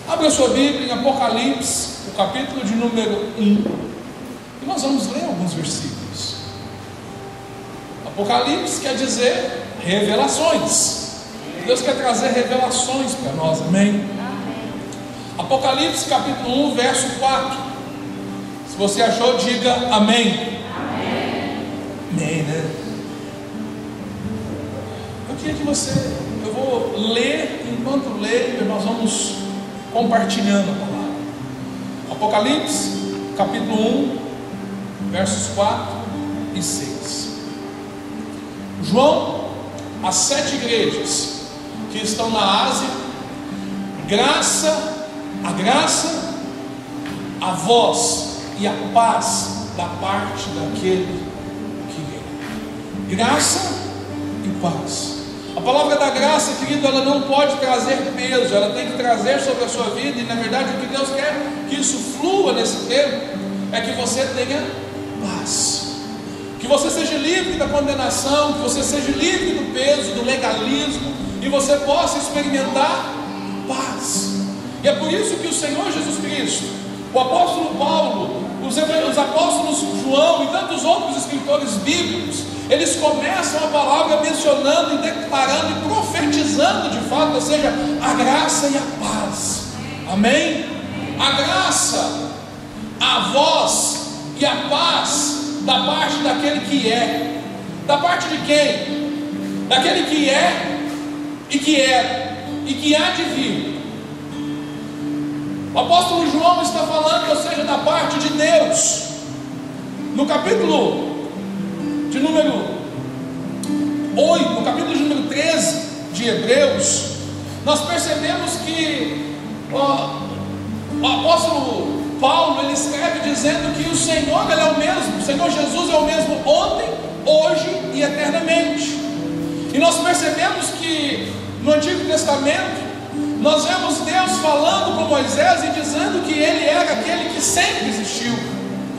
Abra sua Bíblia em Apocalipse, o capítulo de número 1, e nós vamos ler alguns versículos. Apocalipse quer dizer revelações. Deus quer trazer revelações para nós, amém? Apocalipse capítulo 1, verso 4. Se você achou, diga amém. Amém, né? Eu queria que eu vou ler, enquanto leio, nós vamos compartilhando a palavra. Apocalipse capítulo 1, versos 4 e 6. João, as 7 igrejas que estão na Ásia, a graça, a voz e a paz da parte daquele que é. Graça e paz. A palavra da graça, querido, ela não pode trazer peso, ela tem que trazer sobre a sua vida, e na verdade o que Deus quer que isso flua nesse tempo é que você tenha paz, que você seja livre da condenação, que você seja livre do peso, do legalismo, e você possa experimentar paz. E é por isso que o Senhor Jesus Cristo, o apóstolo Paulo, os apóstolos João e tantos outros escritores bíblicos, eles começam a palavra mencionando e declarando e profetizando de fato, ou seja, a graça e a paz, amém? A graça, a voz e a paz da parte daquele que é. Da parte de quem? Daquele que é e que era e que há de vir. O apóstolo João está falando, ou seja, da parte de Deus. No capítulo de número 8, no capítulo de número 13 de Hebreus, nós percebemos que o apóstolo Paulo, ele escreve dizendo que o Senhor, ele é o mesmo, o Senhor Jesus é o mesmo ontem, hoje e eternamente. E nós percebemos que no Antigo Testamento nós vemos Deus falando com Moisés e dizendo que ele era aquele que sempre existiu.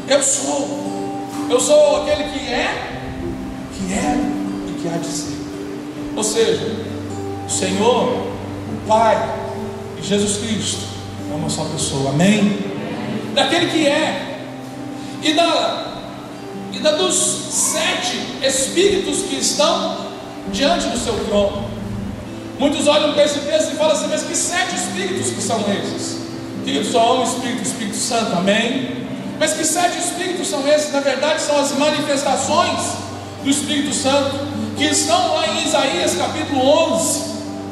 Eu sou aquele que é e que há de ser. Ou seja, o Senhor, o Pai e Jesus Cristo é uma só pessoa, amém? Daquele que é e dos 7 Espíritos que estão diante do seu trono. Muitos olham para esse texto e falam assim: mas que 7 Espíritos que são esses? Que só há um Espírito, o Espírito Santo, amém? Mas que 7 Espíritos são esses? Na verdade são as manifestações do Espírito Santo, que estão lá em Isaías capítulo 11,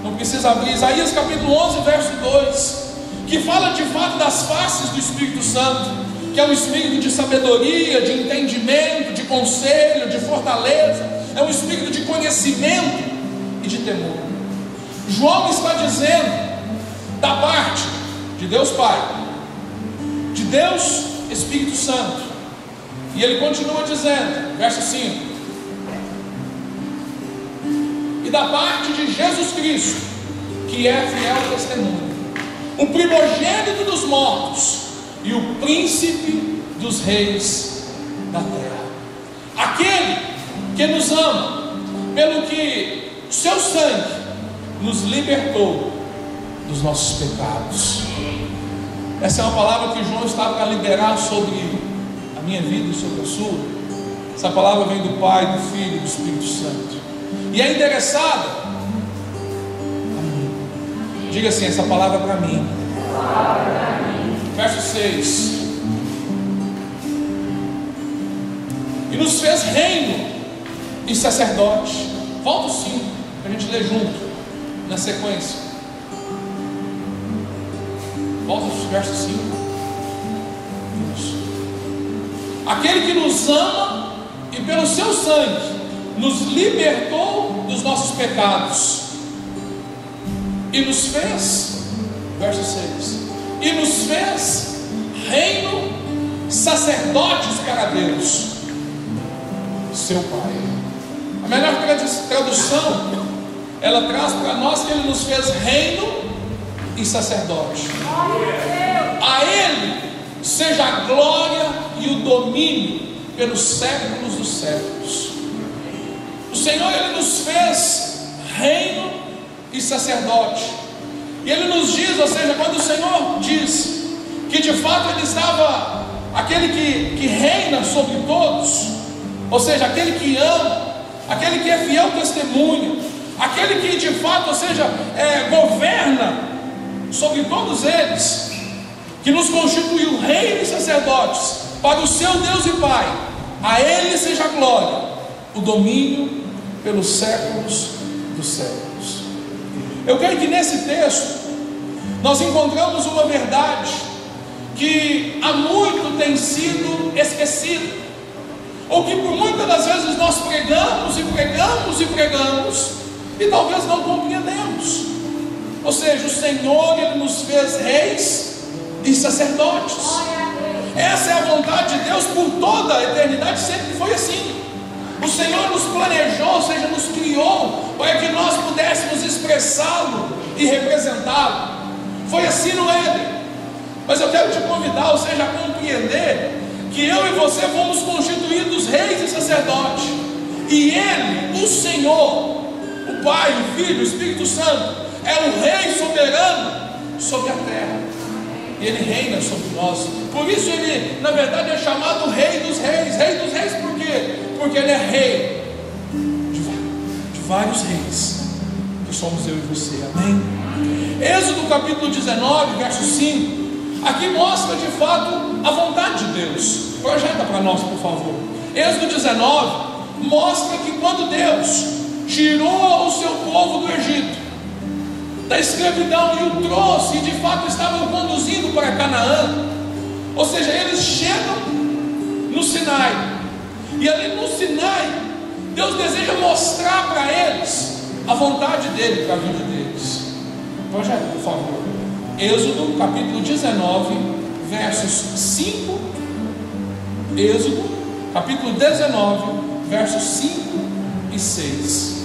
não precisa abrir, Isaías capítulo 11 verso 2, que fala de fato das faces do Espírito Santo, que é um espírito de sabedoria, de entendimento, de conselho, de fortaleza, é um espírito de conhecimento e de temor. João está dizendo da parte de Deus Pai, de Deus Espírito Santo, e ele continua dizendo, verso 5, e da parte de Jesus Cristo, que é fiel testemunho, o primogênito dos mortos e o príncipe dos reis da terra, aquele que nos ama, pelo que seu sangue nos libertou dos nossos pecados. Essa é uma palavra que João está para liberar sobre a minha vida e sobre a sua. Essa palavra vem do Pai, do Filho e do Espírito Santo, e é endereçada a mim. Diga assim: essa palavra é para mim. Verso 6: e nos fez reino e sacerdote. Volta o 5 para a gente ler junto na sequência. Volta o verso 5. Isso. Aquele que nos ama e pelo seu sangue nos libertou dos nossos pecados e nos fez, verso 6, e nos fez reino, sacerdotes para Deus, seu Pai. A melhor tradução, ela traz para nós que ele nos fez reino e sacerdote. A ele seja a glória e o domínio pelos séculos dos séculos. O Senhor, ele nos fez reino e sacerdote. E ele nos diz, ou seja, quando o Senhor diz que de fato ele estava, aquele que reina sobre todos, ou seja, aquele que ama, aquele que é fiel testemunha, aquele que de fato, ou seja, governa sobre todos eles, que nos constituiu reis e sacerdotes para o seu Deus e Pai, a Ele seja a glória, o domínio pelos séculos dos séculos. Eu creio que nesse texto nós encontramos uma verdade que há muito tem sido esquecida, ou que por muitas das vezes nós pregamos e pregamos e pregamos e talvez não compreendemos. Ou seja, o Senhor, Ele nos fez reis e sacerdotes. Essa é a vontade de Deus por toda a eternidade, sempre foi assim. O Senhor nos planejou, ou seja, nos criou para que nós pudéssemos expressá-lo e representá-lo. Foi assim no Éden. Mas eu quero te convidar, ou seja, a compreender que eu e você fomos constituídos reis e sacerdotes, e Ele, o Senhor, o Pai, o Filho, o Espírito Santo, é o Rei soberano sobre a terra, e Ele reina sobre nós. Por isso Ele, na verdade, é chamado Rei dos Reis. Rei dos Reis por quê? Porque Ele é Rei de vários reis, que somos eu e você, amém? Êxodo capítulo 19, verso 5, aqui mostra de fato a vontade de Deus. Projeta para nós, por favor. Êxodo 19 mostra que quando Deus tirou o seu povo do Egito, da escravidão, e o trouxe, e de fato estavam conduzindo para Canaã, ou seja, eles chegam no Sinai, e ali no Sinai Deus deseja mostrar para eles a vontade dele para a vida deles. Projeta, por favor. Êxodo capítulo 19, versos 5. Êxodo capítulo 19, versos 5 e 6.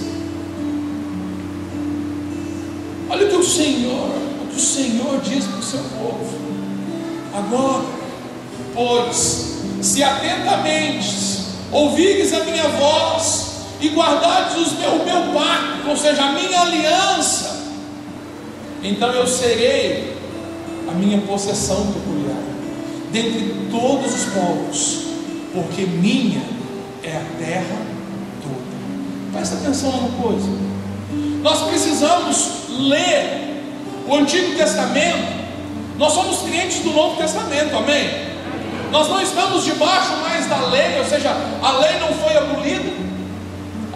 Olha o que o Senhor diz para o seu povo. Agora, pois, se atentamente ouvires a minha voz e guardares o meu pacto, ou seja, a minha aliança, então eu serei a minha possessão peculiar dentre todos os povos, porque minha é a terra toda. Presta atenção numa coisa: nós precisamos ler o Antigo Testamento. Nós somos crentes do Novo Testamento, amém? Nós não estamos debaixo mais da lei, ou seja, a lei não foi abolida.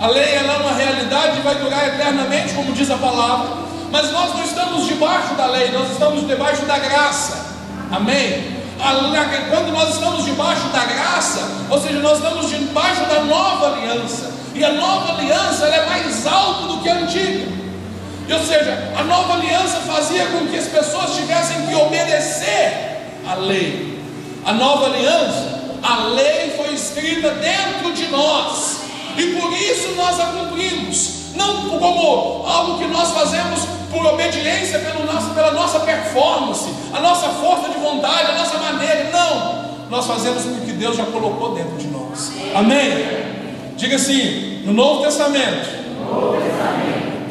A lei ela é uma realidade e vai durar eternamente, como diz a palavra. Mas nós não estamos debaixo da lei, nós estamos debaixo da graça, amém? Quando nós estamos debaixo da graça, ou seja, nós estamos debaixo da nova aliança, e a nova aliança ela é mais alta do que a antiga. Ou seja, a nova aliança fazia com que as pessoas tivessem que obedecer à lei. A nova aliança, a lei foi escrita dentro de nós, e por isso nós a cumprimos, não como algo que nós fazemos por obediência pela nossa performance, a nossa força de vontade, a nossa maneira. Não, nós fazemos porque Deus já colocou dentro de nós, amém? Diga assim: no Novo Testamento,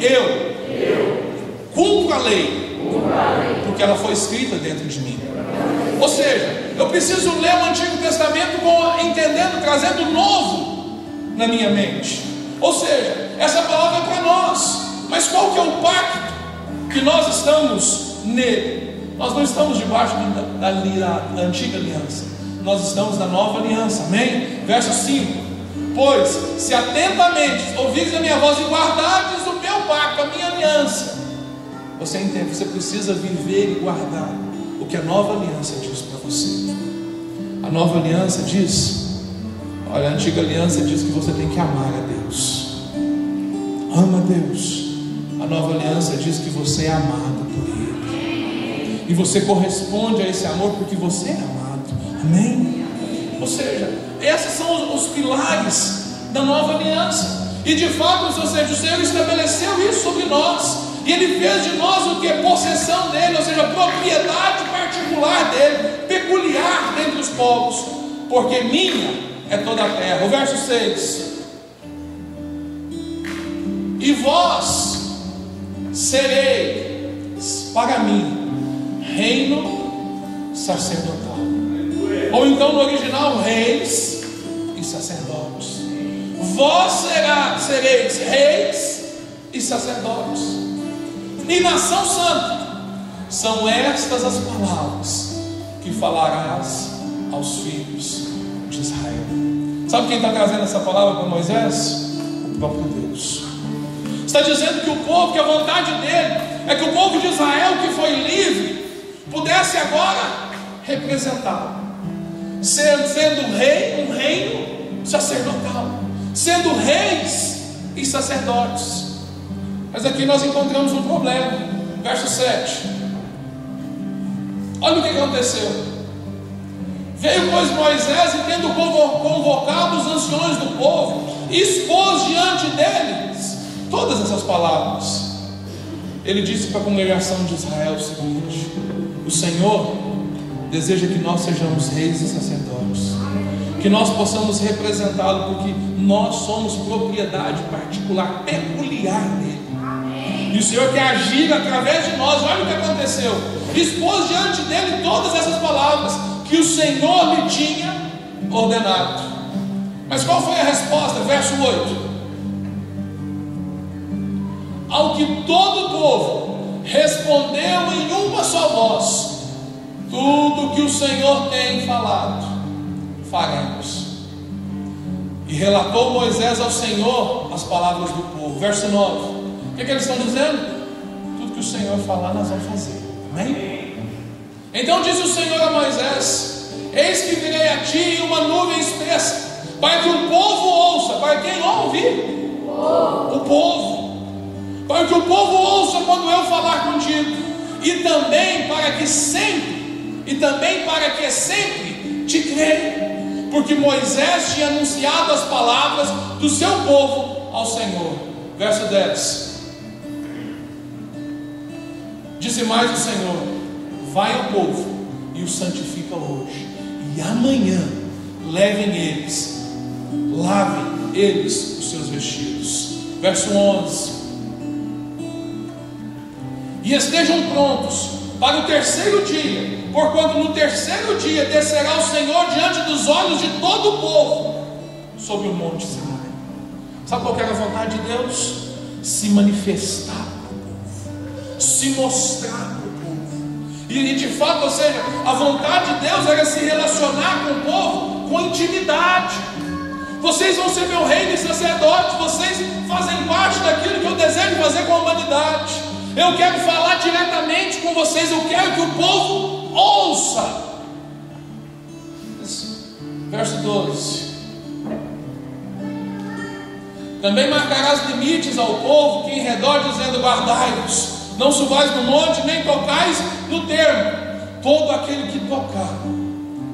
eu cumpro a lei, porque ela foi escrita dentro de mim. Ou seja, eu preciso ler o Antigo Testamento entendendo, trazendo o novo na minha mente. Ou seja, essa palavra é para nós. Mas qual que é o pacto que nós estamos nele? Nós não estamos debaixo da antiga aliança, nós estamos na nova aliança, amém? Verso 5: pois se atentamente ouvires a minha voz e guardares o meu pacto, a minha aliança. Você entende? Você precisa viver e guardar o que a nova aliança diz para você. A nova aliança diz, olha, a antiga aliança diz que você tem que amar a Deus. Ama a Deus. A nova aliança diz que você é amado por Ele, e você corresponde a esse amor porque você é amado, amém? Ou seja, esses são os pilares da nova aliança. E de fato, ou seja, o Senhor estabeleceu isso sobre nós, e Ele fez de nós o que é possessão dEle, ou seja, propriedade particular dEle, peculiar dentre os povos, porque minha é toda a terra. O verso 6: e vós sereis reis, para mim, reino sacerdotal. Ou então no original, reis e sacerdotes. Vós sereis reis e sacerdotes e nação santa. São estas as palavras que falarás aos filhos de Israel. Sabe quem está trazendo essa palavra para Moisés? O próprio Deus. Está dizendo que o povo, que a vontade dele é que o povo de Israel que foi livre pudesse agora representá-lo, sendo rei, um reino sacerdotal, sendo reis e sacerdotes. Mas aqui nós encontramos um problema. Verso 7. Olha o que aconteceu. Veio, pois, Moisés, e tendo convocado os anciões do povo, expôs diante deles todas essas palavras. Ele disse para a congregação de Israel o seguinte: o Senhor deseja que nós sejamos reis e sacerdotes, que nós possamos representá-lo, porque nós somos propriedade particular, peculiar dele. E o Senhor quer agir através de nós. Olha o que aconteceu. Expôs diante dele todas essas palavras que o Senhor lhe tinha ordenado. Mas qual foi a resposta? Verso 8. Ao que todo o povo respondeu em uma só voz: tudo que o Senhor tem falado, faremos. E relatou Moisés ao Senhor as palavras do povo. Verso 9. O que eles estão dizendo? Tudo que o Senhor falar, nós vamos fazer. Amém? Então disse o Senhor a Moisés: eis que virei a ti em uma nuvem espessa, para que o povo ouça. Para quem ouve? O povo. Para que o povo ouça quando eu falar contigo. E também para que sempre te creia. Porque Moisés tinha anunciado as palavras do seu povo ao Senhor. Verso 10. Disse mais o Senhor: vai ao povo e o santifica hoje, e amanhã lavem eles os seus vestidos. Verso 11. E estejam prontos para o terceiro dia, porquanto no terceiro dia descerá o Senhor diante dos olhos de todo o povo sobre o monte Sinai. Sabe qual que era a vontade de Deus? Se manifestar para o povo, se mostrar para o povo. E de fato, ou seja, a vontade de Deus era se relacionar com o povo com intimidade. Vocês vão ser meu reino e sacerdotes, vocês fazem parte daquilo que eu desejo fazer com a humanidade. Eu quero falar diretamente com vocês, eu quero que o povo ouça. Verso 12. Também marcarás limites ao povo que em redor, dizendo: guardai-vos, não subais no monte, nem tocais no termo. Todo aquele que tocar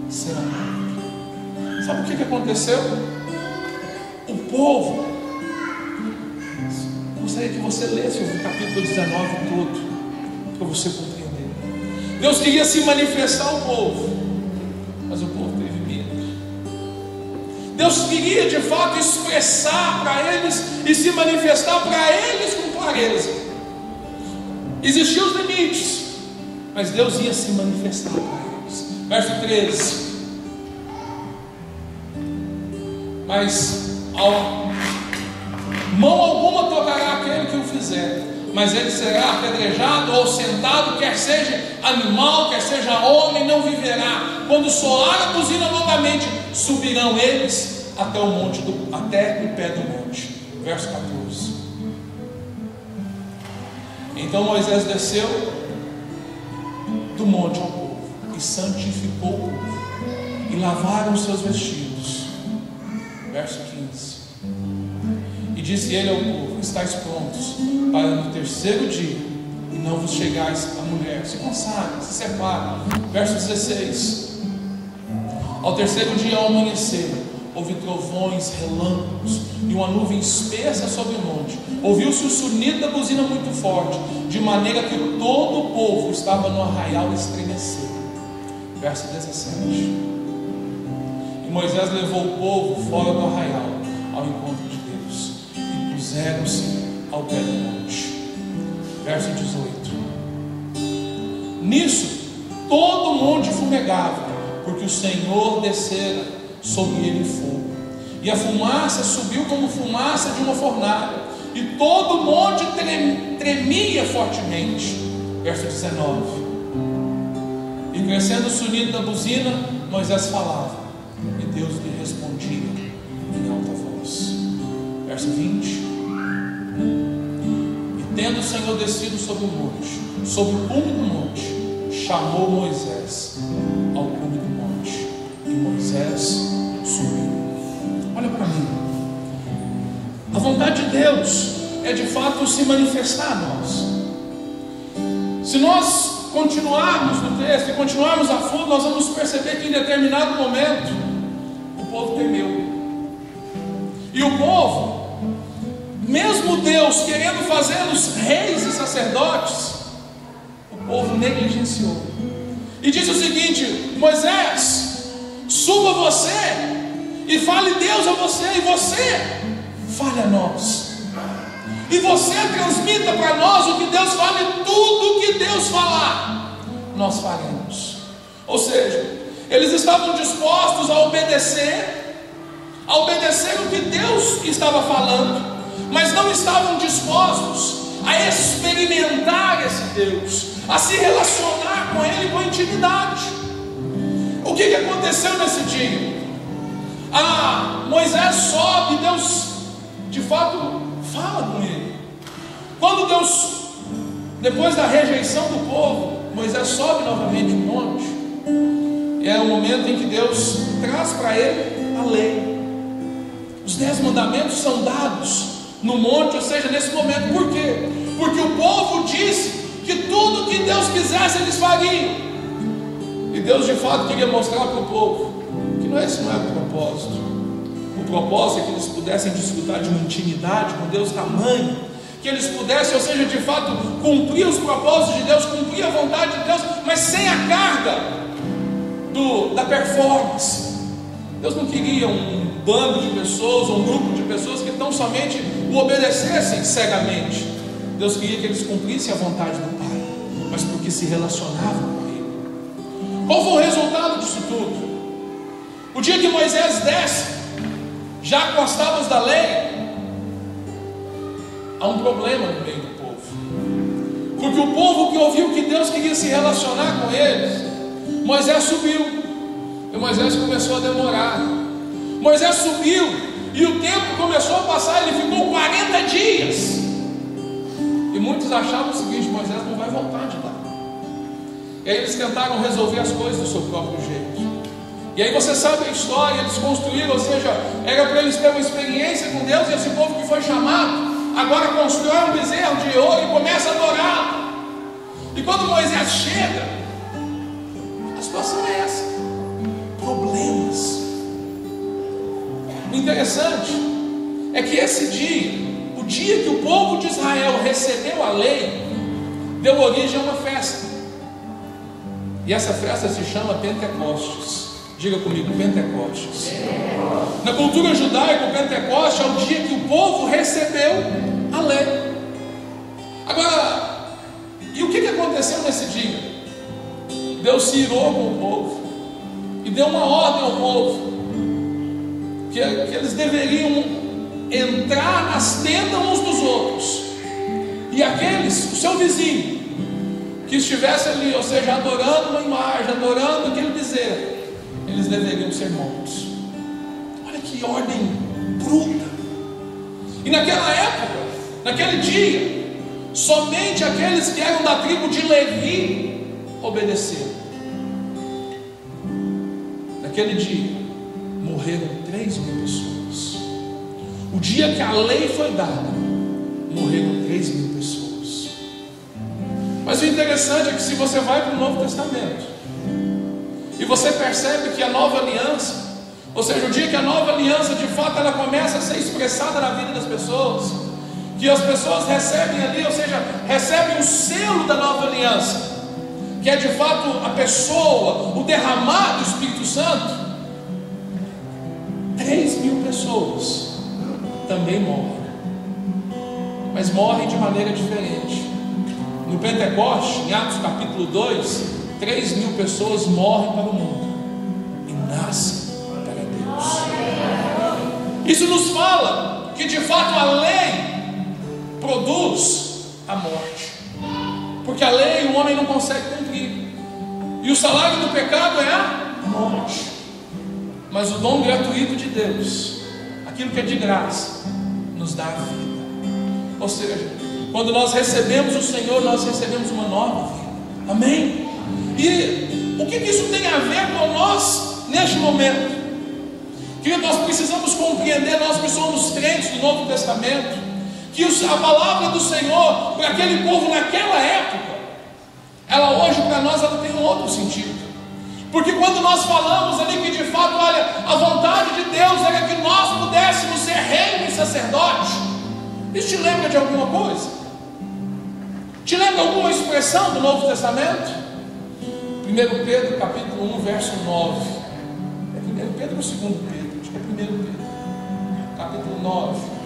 será morto. Sabe o que aconteceu? O povo, gostaria que você lesse o capítulo 19 todo, para você compreender. Deus queria se manifestar ao povo, mas o povo teve medo. Deus queria de fato expressar para eles e se manifestar para eles com clareza. Existiam os limites, mas Deus ia se manifestar para eles. Verso 13. Mas mão alguma tocará aquele que o fizer, mas ele será apedrejado ou sentado, quer seja animal, quer seja homem, não viverá. Quando soar a buzina novamente, subirão eles até o pé do monte. Verso 14. Então Moisés desceu do monte ao povo e santificou o povo, e lavaram os seus vestidos. Verso 15. E disse ele ao povo: estáis prontos para no terceiro dia, e não vos chegais a mulher. Se consagrem, se separem. Verso 16. Ao terceiro dia, ao amanhecer, houve trovões, relâmpagos e uma nuvem espessa sobre o monte. Ouviu-se o sonido da buzina muito forte, de maneira que todo o povo estava no arraial estremecido. Verso 17. E Moisés levou o povo fora do arraial, ao encontro de Deus, e puseram-se ao pé do monte. Verso 18. Nisso, todo o monte fumegava, porque o Senhor descera sobre ele fogo, e a fumaça subiu como fumaça de uma fornalha, e todo o monte tremia fortemente. Verso 19. E crescendo o sonido da buzina, Moisés falava, e Deus lhe respondia em alta voz. Verso 20. E tendo o Senhor descido sobre o monte, sobre o cume do monte, chamou Moisés ao cume do monte, e Moisés subiu. Olha para mim. A vontade de Deus é de fato se manifestar a nós. Se nós continuarmos no texto e continuarmos a fundo, nós vamos perceber que em determinado momento o povo temeu. E o povo, mesmo Deus querendo fazê-los reis e sacerdotes, o povo negligenciou. E diz o seguinte: Moisés, suba você e fale Deus a você, e você fale a nós. E você transmita para nós o que Deus fale, tudo o que Deus falar, nós faremos. Ou seja, eles estavam dispostos a obedecer o que Deus estava falando, mas não estavam dispostos a experimentar esse Deus, a se relacionar com Ele com intimidade. O que aconteceu nesse dia? Moisés sobe, Deus de fato fala com ele. Quando Deus, depois da rejeição do povo, Moisés sobe novamente o monte, e é o momento em que Deus traz para ele a lei. Os 10 mandamentos são dados no monte, ou seja, nesse momento. Por quê? Porque o povo disse que tudo que Deus quisesse eles fariam, e Deus de fato queria mostrar para o povo que esse não é o propósito. O propósito é que eles pudessem desfrutar de uma intimidade com Deus tamanho, que eles pudessem, ou seja, de fato cumprir os propósitos de Deus, cumprir a vontade de Deus, mas sem a carga da performance. Deus não queria um bando de pessoas, ou um grupo de pessoas que tão somente o obedecessem cegamente. Deus queria que eles cumprissem a vontade do Pai, mas porque se relacionavam com Ele. Qual foi o resultado disso tudo? O dia que Moisés desce, já com as tábuas da lei, há um problema no meio do povo, porque o povo que ouviu que Deus queria se relacionar com eles, Moisés subiu, e Moisés começou a demorar. Moisés subiu, e o tempo começou a passar, ele ficou 40 dias, e muitos achavam o seguinte: Moisés não vai voltar de lá. E aí eles tentaram resolver as coisas do seu próprio jeito. E aí você sabe a história, eles construíram, ou seja, era para eles terem uma experiência com Deus, e esse povo que foi chamado, agora constrói um bezerro de ouro e começa a adorar. E quando Moisés chega, a situação é essa: problemas. O interessante é que esse dia, o dia que o povo de Israel recebeu a lei, deu origem a uma festa. E essa festa se chama Pentecostes. Diga comigo, Pentecostes. Na cultura judaica, o Pentecostes é o dia que o povo recebeu a lei. Agora, e o que aconteceu nesse dia? Deus se irou com o povo e deu uma ordem ao povo que eles deveriam entrar nas tendas uns dos outros, e aqueles, o seu vizinho, que estivesse ali, ou seja, adorando uma imagem, adorando aquele bezerro, eles deveriam ser mortos. Olha que ordem bruta. E naquela época, naquele dia, somente aqueles que eram da tribo de Levi obedeceram. Naquele dia morreram 3.000 pessoas. O dia que a lei foi dada, morreram 3.000 pessoas. Mas o interessante é que se você vai para o Novo Testamento e você percebe que a nova aliança, ou seja, o dia que a nova aliança de fato ela começa a ser expressada na vida das pessoas, que as pessoas recebem ali, ou seja, recebem o selo da nova aliança, que é de fato a pessoa, o derramar do Espírito Santo, 3.000 pessoas também morrem, mas morrem de maneira diferente. no Pentecoste, em Atos capítulo 2, 3.000 pessoas morrem para o mundo e nascem para Deus. Isso nos fala que de fato a lei produz a morte, porque a lei o homem não consegue cumprir, e o salário do pecado é a morte. Mas o dom gratuito de Deus, aquilo que é de graça, nos dá a vida. Ou seja, quando nós recebemos o Senhor, nós recebemos uma nova vida. Amém? E o que isso tem a ver com nós neste momento? Que nós precisamos compreender, nós que somos crentes do Novo Testamento, que a palavra do Senhor para aquele povo naquela época, ela hoje para nós ela tem um outro sentido. Porque quando nós falamos ali que de fato, olha, a vontade de Deus era que nós pudéssemos ser reino e sacerdote, isso te lembra de alguma coisa? Te lembra alguma expressão do Novo Testamento? 1 Pedro capítulo 1 verso 9. É 1 Pedro ou 2 Pedro? Acho que é 1 Pedro capítulo 9.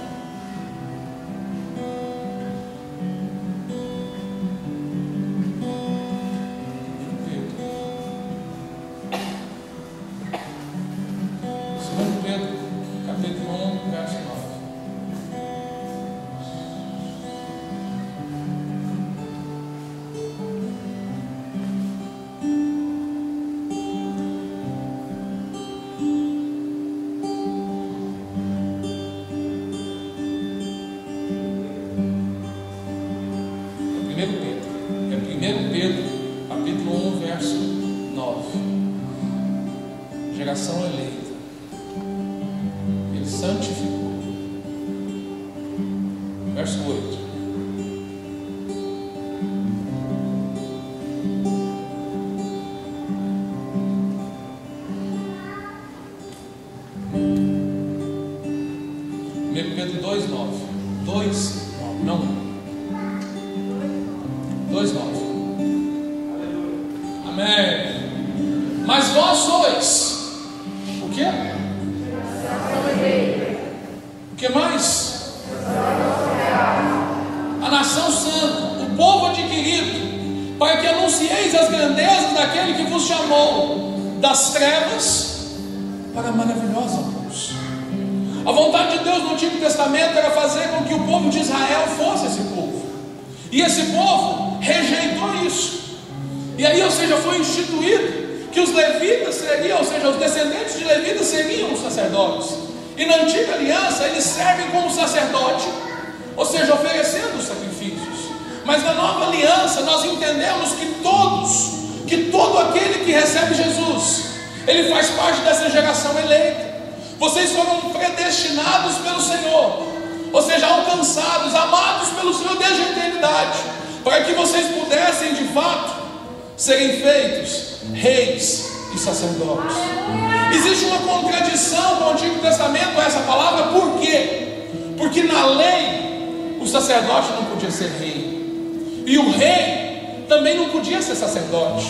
Geração eleita, Ele santificou. Verso 8. Pedro 2:9. 2:9, não 2:9. Amém. Mas vós sois o que? O que mais? A nação santa, o povo adquirido, para que anuncieis as grandezas daquele que vos chamou das trevas para a maravilhosa luz. A vontade de Deus no Antigo Testamento era fazer com que o povo de Israel fosse esse povo, e esse povo rejeitou isso. E aí, ou seja, foi instituído que os levitas seriam, ou seja, os descendentes de levitas seriam os sacerdotes. E na antiga aliança eles servem como sacerdote, ou seja, oferecendo os sacrifícios. Mas na nova aliança nós entendemos que todo aquele que recebe Jesus, ele faz parte dessa geração eleita. Vocês foram predestinados pelo Senhor, ou seja, alcançados, amados pelo Senhor desde a eternidade, para que vocês pudessem de fato serem feitos reis e sacerdotes. Existe uma contradição com o Antigo Testamento a essa palavra. Por quê? Porque na lei o sacerdote não podia ser rei, e o rei também não podia ser sacerdote.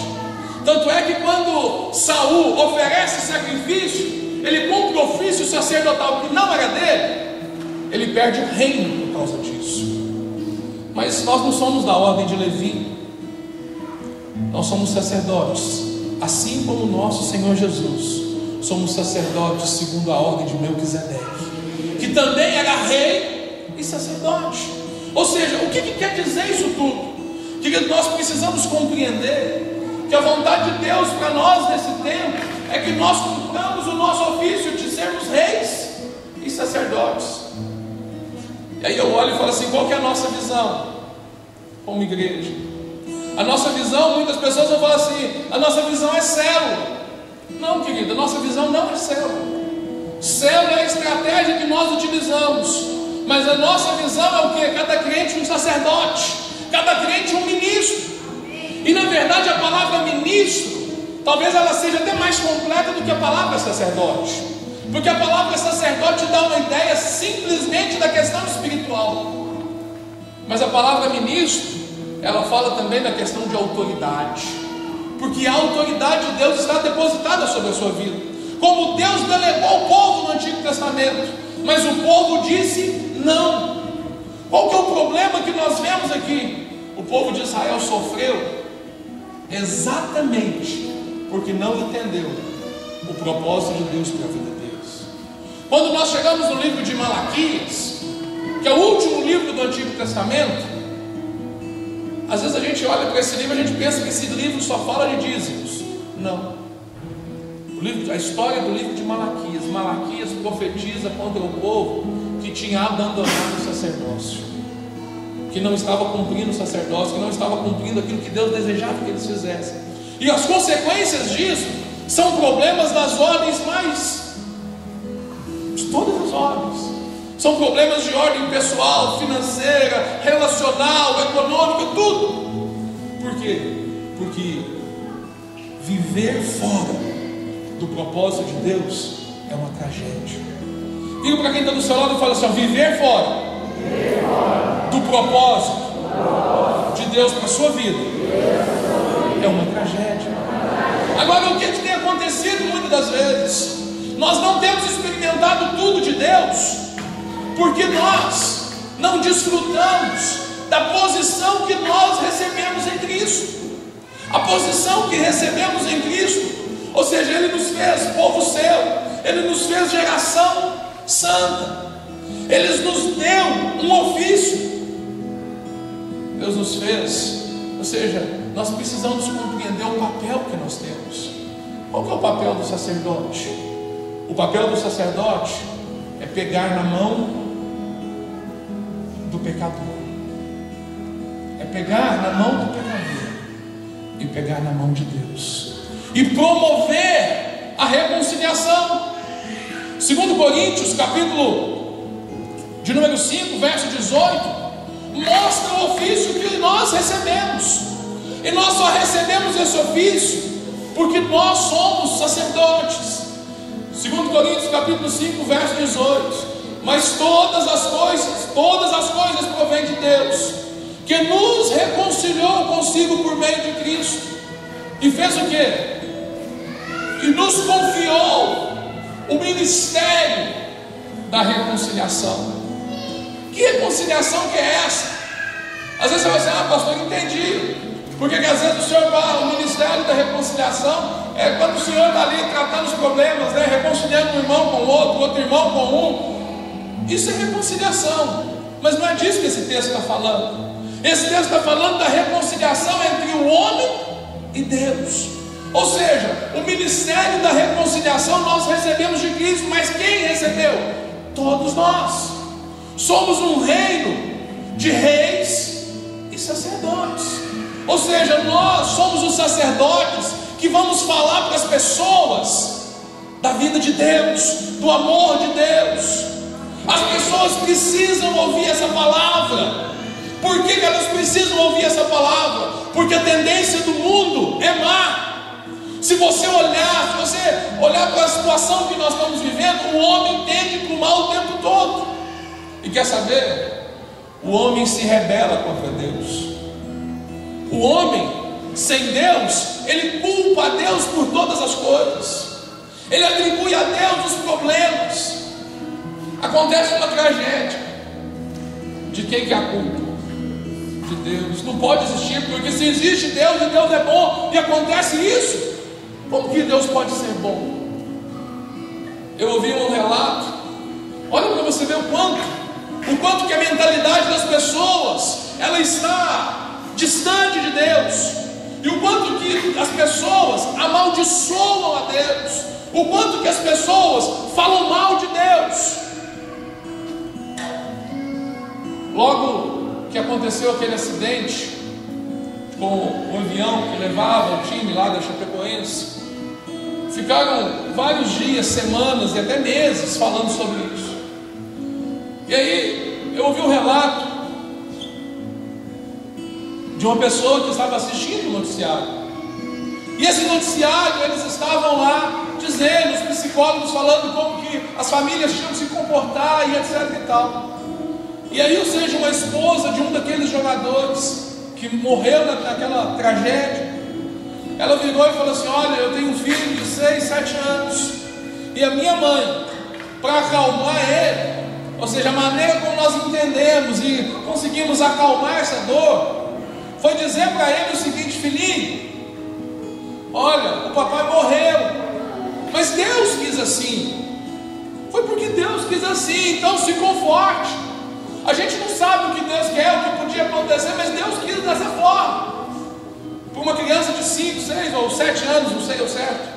Tanto é que quando Saul oferece sacrifício, ele cumpre o ofício sacerdotal que não era dele, ele perde o reino por causa disso. Mas nós não somos da ordem de Levi, nós somos sacerdotes, assim como o nosso Senhor Jesus. Somos sacerdotes segundo a ordem de Melquisedeque, que também era rei e sacerdote. Ou seja, o que quer dizer isso tudo? Que nós precisamos compreender que a vontade de Deus para nós nesse tempo é que nós cumpramos o nosso ofício de sermos reis e sacerdotes. E aí eu olho e falo assim: qual que é a nossa visão como igreja? A nossa visão, muitas pessoas vão falar assim: a nossa visão é célula. Não, querida, a nossa visão não é célula. Célula é a estratégia que nós utilizamos, mas a nossa visão é o que? Cada crente um sacerdote, cada crente um ministro. E na verdade a palavra ministro, talvez ela seja até mais completa do que a palavra sacerdote, porque a palavra sacerdote dá uma ideia simplesmente da questão espiritual, mas a palavra ministro, ela fala também da questão de autoridade, porque a autoridade de Deus está depositada sobre a sua vida, como Deus delegou o povo no Antigo Testamento, mas o povo disse não. Qual que é o problema que nós vemos aqui? o povo de Israel sofreu exatamente porque não entendeu o propósito de Deus para a vida deles. Quando nós chegamos no livro de Malaquias, que é o último livro do Antigo Testamento, às vezes a gente olha para esse livro e a gente pensa que esse livro só fala de dízimos. Não. A história do livro de Malaquias profetiza contra o povo que tinha abandonado o sacerdócio, que não estava cumprindo o sacerdócio, que não estava cumprindo aquilo que Deus desejava que eles fizessem. E as consequências disso são problemas das ordens de todas as ordens. São problemas de ordem pessoal, financeira, relacional, econômica, tudo. Por quê? Porque viver fora do propósito de Deus é uma tragédia. Diga para quem está do seu lado e fala assim: viver fora do propósito de Deus para a sua vida é uma tragédia. Agora, o que tem acontecido muitas das vezes? Nós não temos experimentado tudo de Deus porque nós não desfrutamos da posição que nós recebemos em Cristo. A posição que recebemos em Cristo, ou seja, Ele nos fez povo seu, Ele nos fez geração santa, Ele nos deu um ofício, Deus nos fez, ou seja, nós precisamos compreender o papel que nós temos. Qual que é o papel do sacerdote? O papel do sacerdote é pegar na mão do pecador, é pegar na mão do pecador e pegar na mão de Deus e promover a reconciliação. 2 Coríntios, capítulo de número 5, verso 18, mostra o ofício que nós recebemos. E nós só recebemos esse ofício porque nós somos sacerdotes. 2 Coríntios, capítulo 5, verso 18. Mas todas as coisas provêm de Deus, que nos reconciliou consigo por meio de Cristo. E fez o quê? E nos confiou o ministério da reconciliação. Que reconciliação que é essa? Às vezes você vai dizer: pastor, não entendi. Porque que às vezes o senhor fala, o ministério da reconciliação é quando o senhor está ali tratando os problemas, né? Reconciliando um irmão com o outro irmão com um. Isso é reconciliação. Mas não é disso que esse texto está falando. Esse texto está falando da reconciliação entre o homem e Deus. Ou seja, o ministério da reconciliação nós recebemos de Cristo. Mas quem recebeu? Todos nós. Somos um reino de reis e sacerdotes. Ou seja, nós somos os sacerdotes que vamos falar para as pessoas da vida de Deus, do amor de Deus. As pessoas precisam ouvir essa palavra. Por que elas precisam ouvir essa palavra? Porque a tendência do mundo é má. Se você olhar para a situação que nós estamos vivendo, o homem tende para o mal o tempo todo. E quer saber? O homem se rebela contra Deus. O homem sem Deus, ele culpa a Deus por todas as coisas. Ele atribui a Deus os problemas. Acontece uma tragédia. De quem que é a culpa? De Deus. Não pode existir, porque se existe Deus e Deus é bom e acontece isso, como que Deus pode ser bom? Eu ouvi um relato. Olha para você ver o quanto que a mentalidade das pessoas ela está distante de Deus, e o quanto que as pessoas amaldiçoam a Deus, o quanto que as pessoas falam mal de Deus. Logo que aconteceu aquele acidente com o avião que levava o time lá da Chapecoense, ficaram vários dias, semanas e até meses falando sobre isso. E aí eu ouvi um relato de uma pessoa que estava assistindo o noticiário. E esse noticiário, eles estavam lá dizendo, os psicólogos falando como que as famílias tinham que se comportar e etc e tal. E aí, ou seja, uma esposa de um daqueles jogadores que morreu naquela tragédia, ela virou e falou assim: olha, eu tenho um filho de 6, 7 anos, e a minha mãe, para acalmar ele, ou seja, a maneira como nós entendemos e conseguimos acalmar essa dor, foi dizer para ele o seguinte: filhinho, olha, o papai morreu, mas Deus quis assim. Foi porque Deus quis assim, então se conforte. A gente não sabe o que Deus quer, o que podia acontecer, mas Deus quis dessa forma. Para uma criança de 5, 6 ou 7 anos, não sei o certo.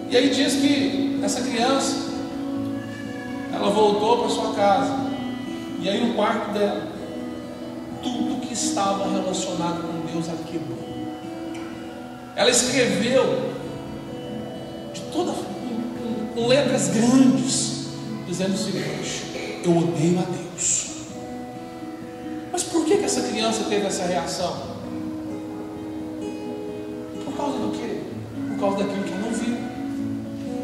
E aí diz que essa criança, ela voltou para sua casa, e aí no quarto dela, tudo que estava relacionado com Deus, ela quebrou. Ela escreveu de toda com letras grandes, dizendo o seguinte: eu odeio a Deus. Mas por que essa criança teve essa reação? Por causa do quê? Por causa daquilo que ela não viu.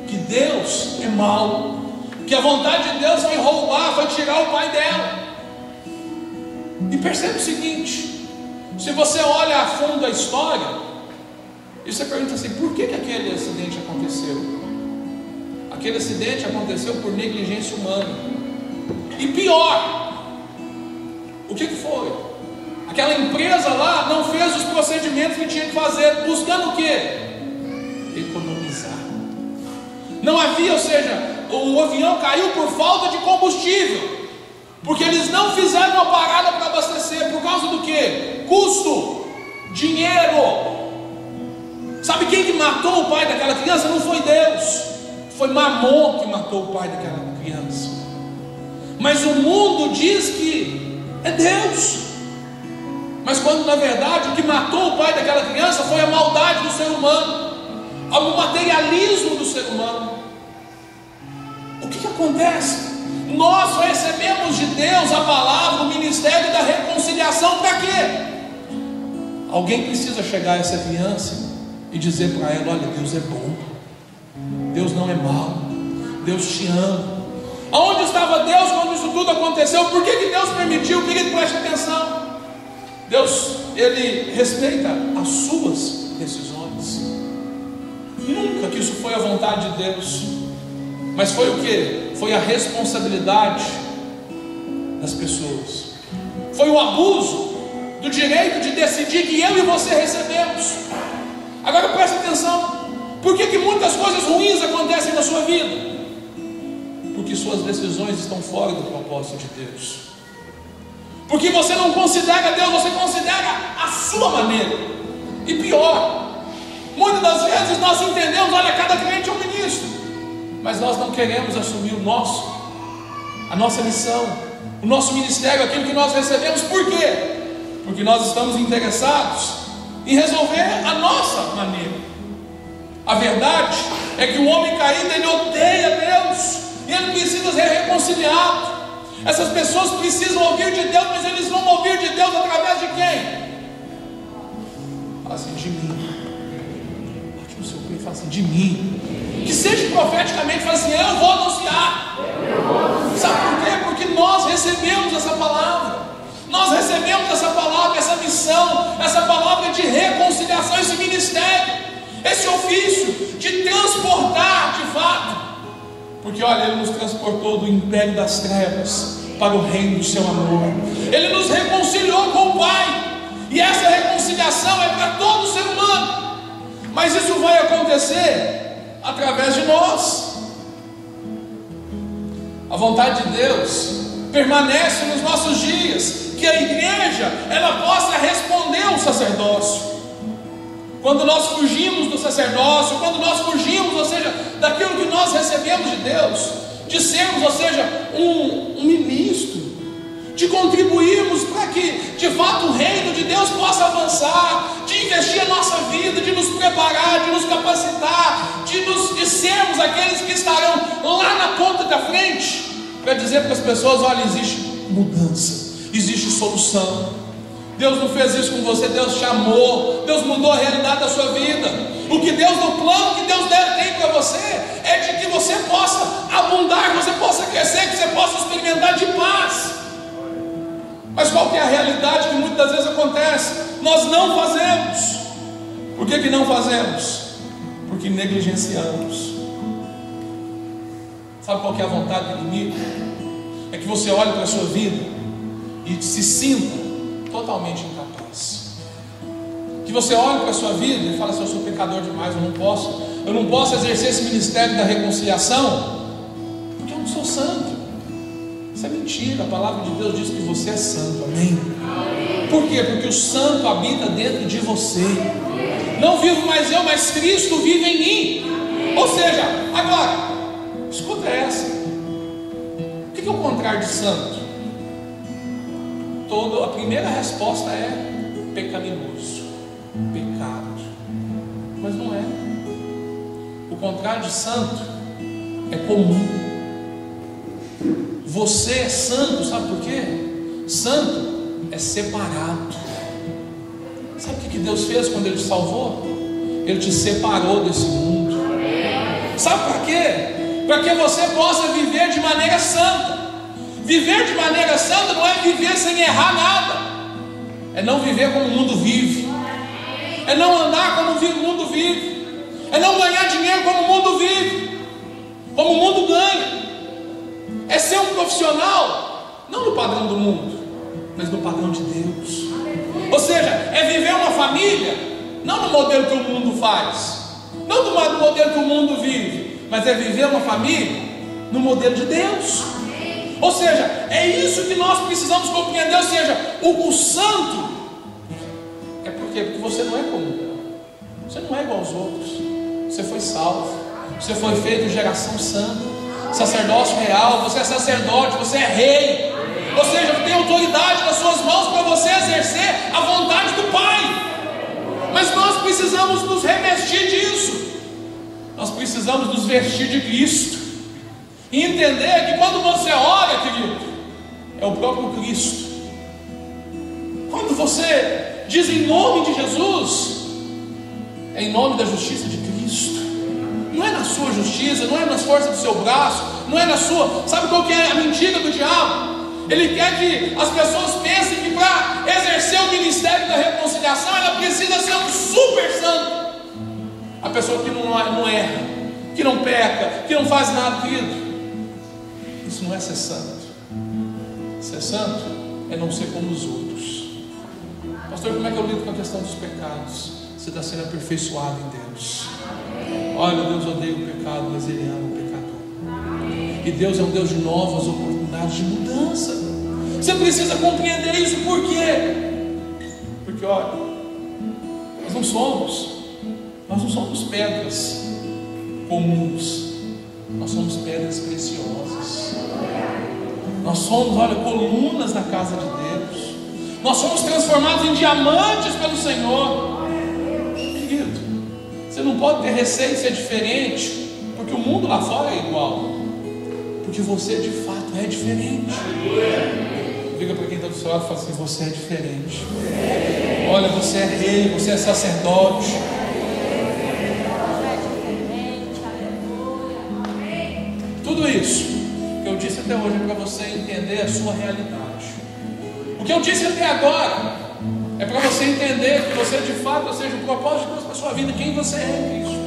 Que Deus é mau, que a vontade de Deus foi roubar, foi tirar o pai dela. E percebe o seguinte: se você olha a fundo a história, e você pergunta assim, por que aquele acidente aconteceu? Aquele acidente aconteceu por negligência humana. E pior, o que foi? Aquela empresa lá não fez os procedimentos que tinha que fazer, buscando o quê? Economizar. Não havia, ou seja, o avião caiu por falta de combustível, porque eles não fizeram uma parada para abastecer. Por causa do quê? Custo, dinheiro. Sabe quem que matou o pai daquela criança? Não foi Deus, foi Mamon que matou o pai daquela criança. Mas o mundo diz que é Deus. Mas quando na verdade o que matou o pai daquela criança foi a maldade do ser humano, o materialismo do ser humano. O que acontece? Nós recebemos de Deus a palavra, o ministério da reconciliação. Para quê? Alguém precisa chegar a essa criança e dizer para ela: olha, Deus é bom, Deus não é mau, Deus te ama. Aonde estava Deus quando isso tudo aconteceu? Por que Deus permitiu? Querido, preste atenção. Deus, Ele respeita as suas decisões. Nunca que isso foi a vontade de Deus, mas foi o que? Foi a responsabilidade das pessoas. Foi o abuso do direito de decidir que eu e você recebemos. Agora preste atenção. Por que muitas coisas ruins acontecem na sua vida? Porque suas decisões estão fora do propósito de Deus. Porque você não considera Deus, você considera a sua maneira. E pior, muitas das vezes nós entendemos: olha, cada crente é um ministro, mas nós não queremos assumir a nossa missão, o nosso ministério, aquilo que nós recebemos. Por quê? Porque nós estamos interessados em resolver a nossa maneira. A verdade é que o homem caído, ele odeia Deus, e ele precisa ser reconciliado. Essas pessoas precisam ouvir de Deus, mas eles vão ouvir de Deus através de quem? Fala assim: de mim. Bate no seu peito e fala assim: de mim. Que seja profeticamente, fala assim: eu vou anunciar. Sabe por quê? Porque nós recebemos essa palavra. Nós recebemos essa palavra, essa missão, essa palavra de reconciliação, esse ministério, esse ofício de transportar de fato. Porque olha, Ele nos transportou do império das trevas para o reino do seu amor. Ele nos reconciliou com o Pai. E essa reconciliação é para todo ser humano. Mas isso vai acontecer através de nós. A vontade de Deus permanece nos nossos dias, que a igreja ela possa responder ao sacerdócio. Quando nós fugimos do sacerdócio, quando nós fugimos, ou seja, daquilo que nós recebemos de Deus, de sermos, ou seja, um ministro, de contribuirmos para que de fato o reino de Deus possa avançar, de investir a nossa vida, de nos preparar, de nos capacitar, de sermos aqueles que estarão lá na ponta da frente, para dizer para as pessoas: olha, existe mudança, existe solução. Deus não fez isso com você, Deus te amou, Deus mudou a realidade da sua vida. O que Deus, no plano que Deus tem para você, é de que você possa abundar, que você possa crescer, que você possa experimentar de paz. Mas qual que é a realidade que muitas das vezes acontece? Nós não fazemos. Por que não fazemos? Porque negligenciamos. Sabe qual que é a vontade do inimigo? É que você olhe para a sua vida e se sinta totalmente incapaz. que você olha para a sua vida e fala assim: eu sou pecador demais, eu não posso exercer esse ministério da reconciliação, porque eu não sou santo. Isso é mentira. A palavra de Deus diz que você é santo, amém? Por quê? Porque o santo habita dentro de você. Não vivo mais eu, mas Cristo vive em mim. Ou seja, agora, escuta essa. O que é o contrário de santo? A primeira resposta é pecaminoso, pecado. Mas não é. O contrário de santo é comum. Você é santo, sabe por quê? Santo é separado. Sabe o que Deus fez quando Ele te salvou? Ele te separou desse mundo. Sabe para quê? Para que você possa viver de maneira santa. Viver de maneira santa não é viver sem errar nada. É não viver como o mundo vive. É não andar como o mundo vive. É não ganhar dinheiro como o mundo vive, como o mundo ganha. É ser um profissional, não no padrão do mundo, mas no padrão de Deus. Ou seja, é viver uma família, não no modelo que o mundo faz, não no modelo que o mundo vive, mas é viver uma família no modelo de Deus. Ou seja, é isso que nós precisamos compreender. Ou seja, o santo é porque você não é comum, você não é igual aos outros. Você foi salvo, você foi feito geração santa, sacerdócio real, você é sacerdote, você é rei. Ou seja, tem autoridade nas suas mãos para você exercer a vontade do Pai. Mas nós precisamos nos revestir disso. Nós precisamos nos vestir de Cristo e entender que quando você ora, querido, é o próprio Cristo. Quando você diz em nome de Jesus, é em nome da justiça de Cristo. Não é na sua justiça, não é nas forças do seu braço, não é na sua. Sabe qual que é a mentira do diabo? Ele quer que as pessoas pensem que para exercer o ministério da reconciliação ela precisa ser um super santo. A pessoa que não erra, que não peca, que não faz nada, querido. Isso não é ser santo. Ser santo é não ser como os outros. Pastor, como é que eu lido com a questão dos pecados? Você está sendo aperfeiçoado em Deus. Olha, Deus odeia o pecado, mas Ele ama o pecador. E Deus é um Deus de novas oportunidades de mudança. Você precisa compreender isso. Por quê? Porque olha, nós não somos pedras comuns. Nós somos pedras preciosas. Nós somos, olha, colunas da casa de Deus. Nós somos transformados em diamantes pelo Senhor. Querido, você não pode ter receio de ser diferente, porque o mundo lá fora é igual, porque você de fato é diferente. Diga para quem está do seu lado e fala assim: você é diferente. Olha, você é rei, você é sacerdote. Tudo isso que eu disse até hoje é para você entender a sua realidade. O que eu disse até agora é para você entender que você de fato, ou seja, o propósito de Deus para a sua vida, quem você é em Cristo.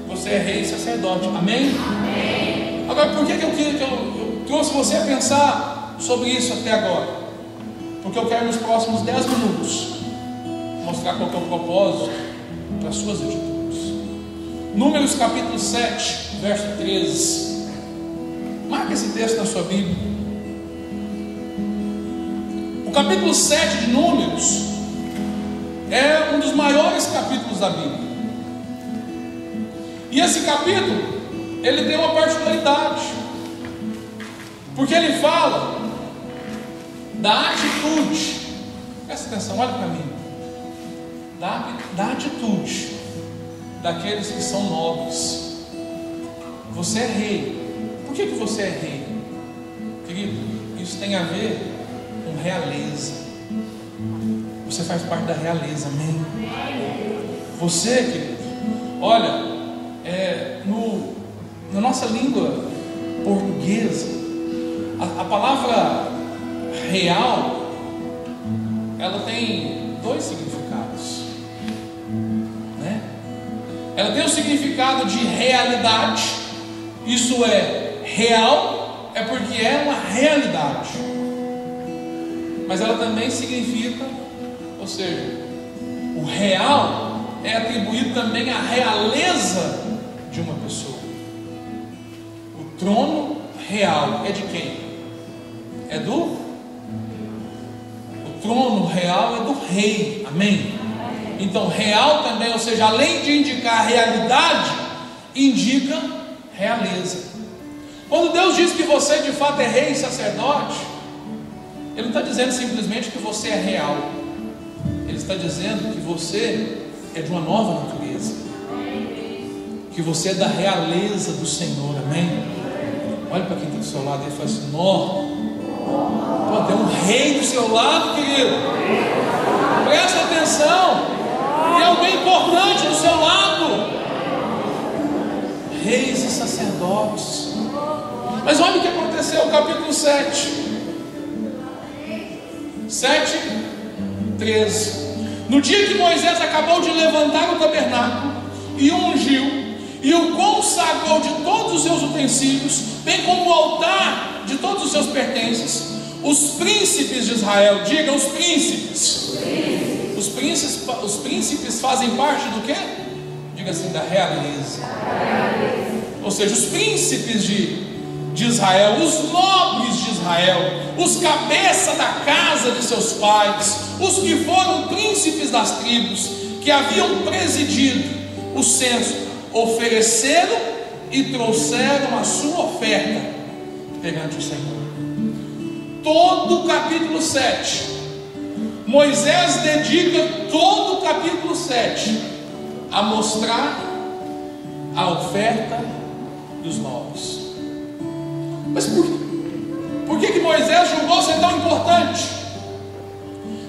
Você é rei e sacerdote, amém? Amém. Agora, por que eu trouxe você a pensar sobre isso até agora? Porque eu quero nos próximos 10 minutos mostrar qual que é o propósito para as suas atitudes. Números capítulo 7, verso 13. Marca esse texto na sua Bíblia. O capítulo 7 de Números é um dos maiores capítulos da Bíblia. E esse capítulo, ele tem uma particularidade, porque ele fala da atitude. Presta atenção, olha para mim. Da atitude daqueles que são nobres. Você é rei. Por que você é rei? Querido, isso tem a ver com realeza. Você faz parte da realeza, amém? Você, querido, olha, na nossa língua portuguesa, a palavra real, ela tem dois significados, né? Ela tem o significado de realidade. Isso é real, é porque é uma realidade. Mas ela também significa, ou seja, O real é atribuído também à realeza de uma pessoa. O trono real é de quem? O trono real é do rei, amém? Então real também, ou seja, além de indicar realidade, indica realeza. Quando Deus diz que você de fato é rei e sacerdote, Ele não está dizendo simplesmente que você é real. Ele está dizendo que você é de uma nova natureza, que você é da realeza do Senhor, amém? Olha para quem está do seu lado e fala assim: ó, tem um rei do seu lado, querido. Presta atenção, tem alguém importante do seu lado. Reis e sacerdotes. Mas olha o que aconteceu, capítulo 7, 13. No dia que Moisés acabou de levantar o tabernáculo e o ungiu e o consagrou de todos os seus utensílios, bem como o altar de todos os seus pertences, os príncipes de Israel, digam os príncipes. Os príncipes fazem parte do quê? Diga assim, da realeza. Ou seja, os príncipes de Israel, os nobres de Israel, os cabeças da casa de seus pais, os que foram príncipes das tribos, que haviam presidido o censo, ofereceram e trouxeram a sua oferta perante o Senhor. Todo o capítulo 7, Moisés dedica todo o capítulo 7 a mostrar a oferta dos nobres. Mas por que Moisés julgou ser tão importante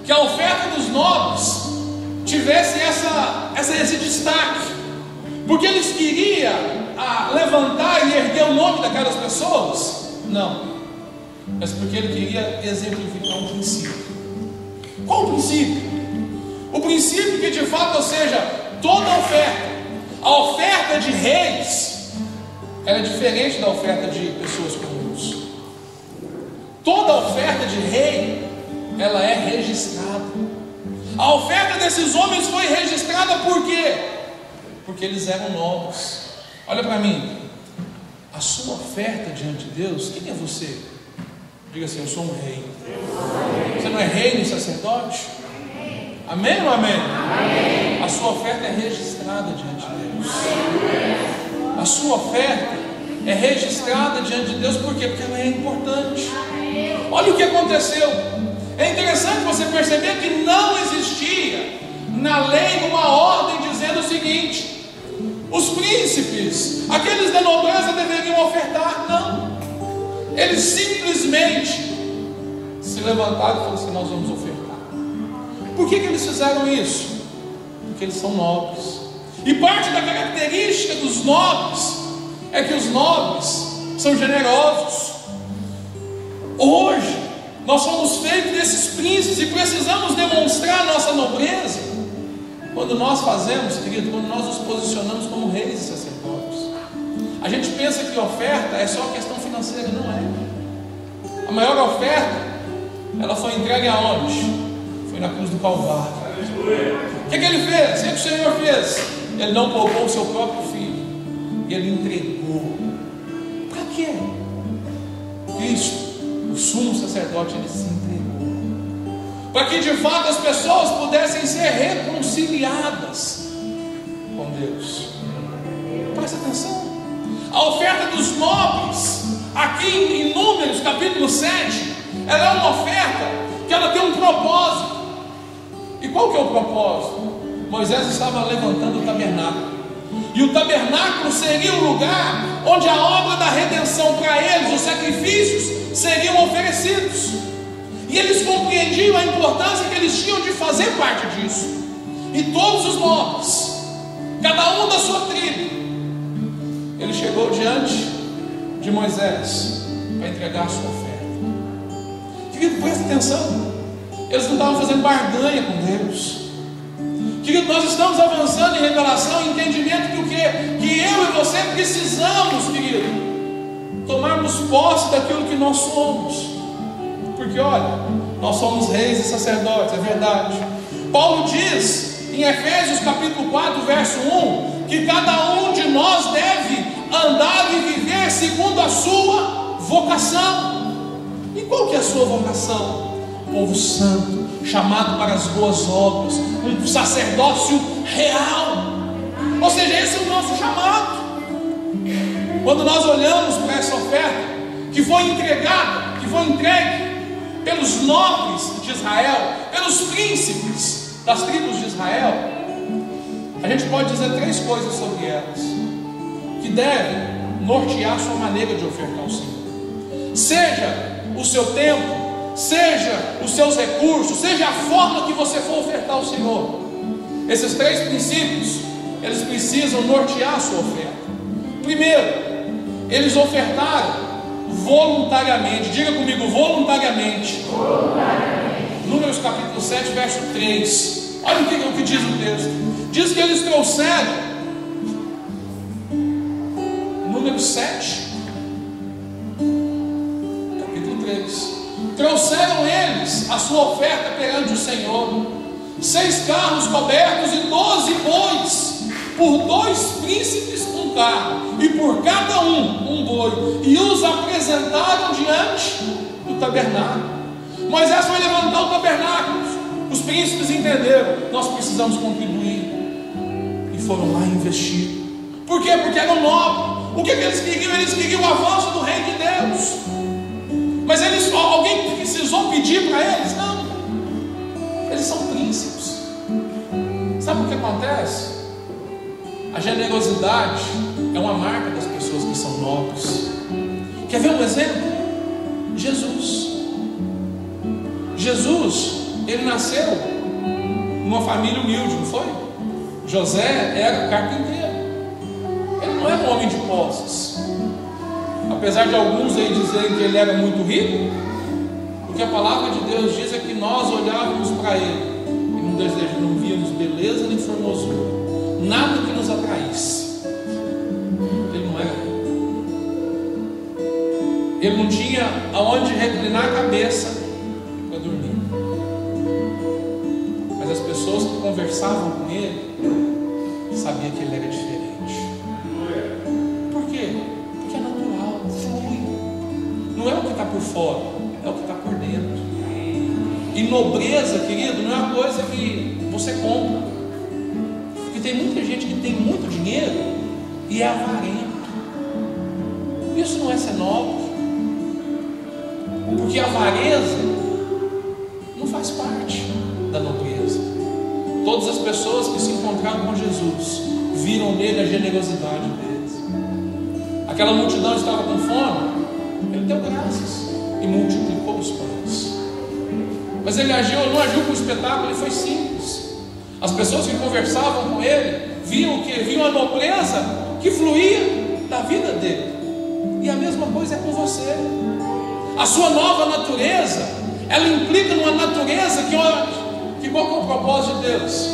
que a oferta dos nobres tivesse esse destaque? Porque eles queriam levantar e erguer o nome daquelas pessoas? Não, mas porque ele queria exemplificar um princípio. Qual o princípio? O princípio que de fato, ou seja, toda a oferta de reis, ela é diferente da oferta de pessoas comuns. Toda oferta de rei, ela é registrada. A oferta desses homens foi registrada por quê? Porque eles eram nobres. Olha para mim, a sua oferta diante de Deus, quem é você? Diga assim: eu sou um rei. Você não é rei nem sacerdote? Amém ou amém? Amém. A sua oferta é registrada diante de Deus. A sua oferta é registrada diante de Deus, por quê? Porque ela é importante. Olha o que aconteceu. É interessante você perceber que não existia na lei uma ordem dizendo o seguinte: os príncipes, aqueles da nobreza, deveriam ofertar. Não, eles simplesmente se levantaram e falaram assim: nós vamos ofertar. Por que eles fizeram isso? Porque eles são nobres. E parte da característica dos nobres é que os nobres são generosos. Hoje nós somos feitos desses príncipes e precisamos demonstrar nossa nobreza quando nós fazemos, querido, quando nós nos posicionamos como reis e sacerdotes. A gente pensa que oferta é só questão financeira, não é. A maior oferta, ela foi entregue aonde? Foi na cruz do Calvário. O que ele fez? O que o Senhor fez? Ele não poupou o seu próprio filho, e ele entregou. Para quê? Cristo, o sumo sacerdote, ele se entregou para que de fato as pessoas pudessem ser reconciliadas com Deus. Presta atenção. A oferta dos nobres, aqui em Números capítulo 7, ela é uma oferta que ela tem um propósito. E qual que é o propósito? Moisés estava levantando o tabernáculo, e o tabernáculo seria o lugar onde a obra da redenção para eles, os sacrifícios, seriam oferecidos. E eles compreendiam a importância que eles tinham de fazer parte disso. E todos os nobres, cada um da sua tribo, ele chegou diante de Moisés para entregar a sua oferta. Querido, presta atenção. Eles não estavam fazendo barganha com Deus. Querido, nós estamos avançando em revelação e entendimento que o quê? Que eu e você precisamos, querido, tomarmos posse daquilo que nós somos. Porque olha, nós somos reis e sacerdotes, é verdade. Paulo diz em Efésios capítulo 4, verso 1, que cada um de nós deve andar e viver segundo a sua vocação. E qual que é a sua vocação? Povo santo, chamado para as boas obras, um sacerdócio real. Ou seja, esse é o nosso chamado. Quando nós olhamos para essa oferta que foi entregada, que foi entregue pelos nobres de Israel, pelos príncipes das tribos de Israel, a gente pode dizer três coisas sobre elas, que devem nortear sua maneira de ofertar ao Senhor. Seja o seu tempo, seja os seus recursos, seja a forma que você for ofertar ao Senhor, esses três princípios, eles precisam nortear a sua oferta. Primeiro, eles ofertaram voluntariamente. Diga comigo, voluntariamente. Números capítulo 7, verso 3. Olha o que diz o texto. Diz que eles trouxeram, Números 7, capítulo 3. Trouxeram eles a sua oferta perante o Senhor: 6 carros cobertos e 12 bois, por 2 príncipes um carro, e por cada um boi, e os apresentaram diante do tabernáculo. Moisés foi levantar o tabernáculo. Os príncipes entenderam: nós precisamos contribuir, e foram lá investir. Por quê? Porque eram nobres. O que eles queriam? Eles queriam o avanço do reino de Deus. Mas alguém precisou pedir para eles? Não. Eles são príncipes. Sabe o que acontece? A generosidade é uma marca das pessoas que são nobres. Quer ver um exemplo? Jesus, ele nasceu numa família humilde, não foi? José era carpinteiro. Ele não era um homem de posses. Apesar de alguns aí dizerem que ele era muito rico, o que a palavra de Deus diz é que nós olhávamos para ele e não víamos beleza nem formosura, nada que nos atraísse. Ele não era rico. Ele não tinha aonde reclinar a cabeça para dormir. Mas as pessoas que conversavam com ele sabiam que ele era diferente. Por quê? Porque é natural, flui. Não é o que está por fora, é o que está por dentro. E nobreza, querido, não é uma coisa que você compra. Porque tem muita gente que tem muito dinheiro e é avarento. Isso não é ser nobre. Porque a avareza não faz parte da nobreza. Todas as pessoas que se encontraram com Jesus viram nele a generosidade deles. Aquela multidão estava com fome, ele deu graças e multiplicou os pães. Mas ele não agiu com espetáculo, ele foi simples. As pessoas que conversavam com ele viam o que? Viam a nobreza que fluía da vida dele. E a mesma coisa é com você. A sua nova natureza, ela implica numa natureza que qual é o propósito de Deus?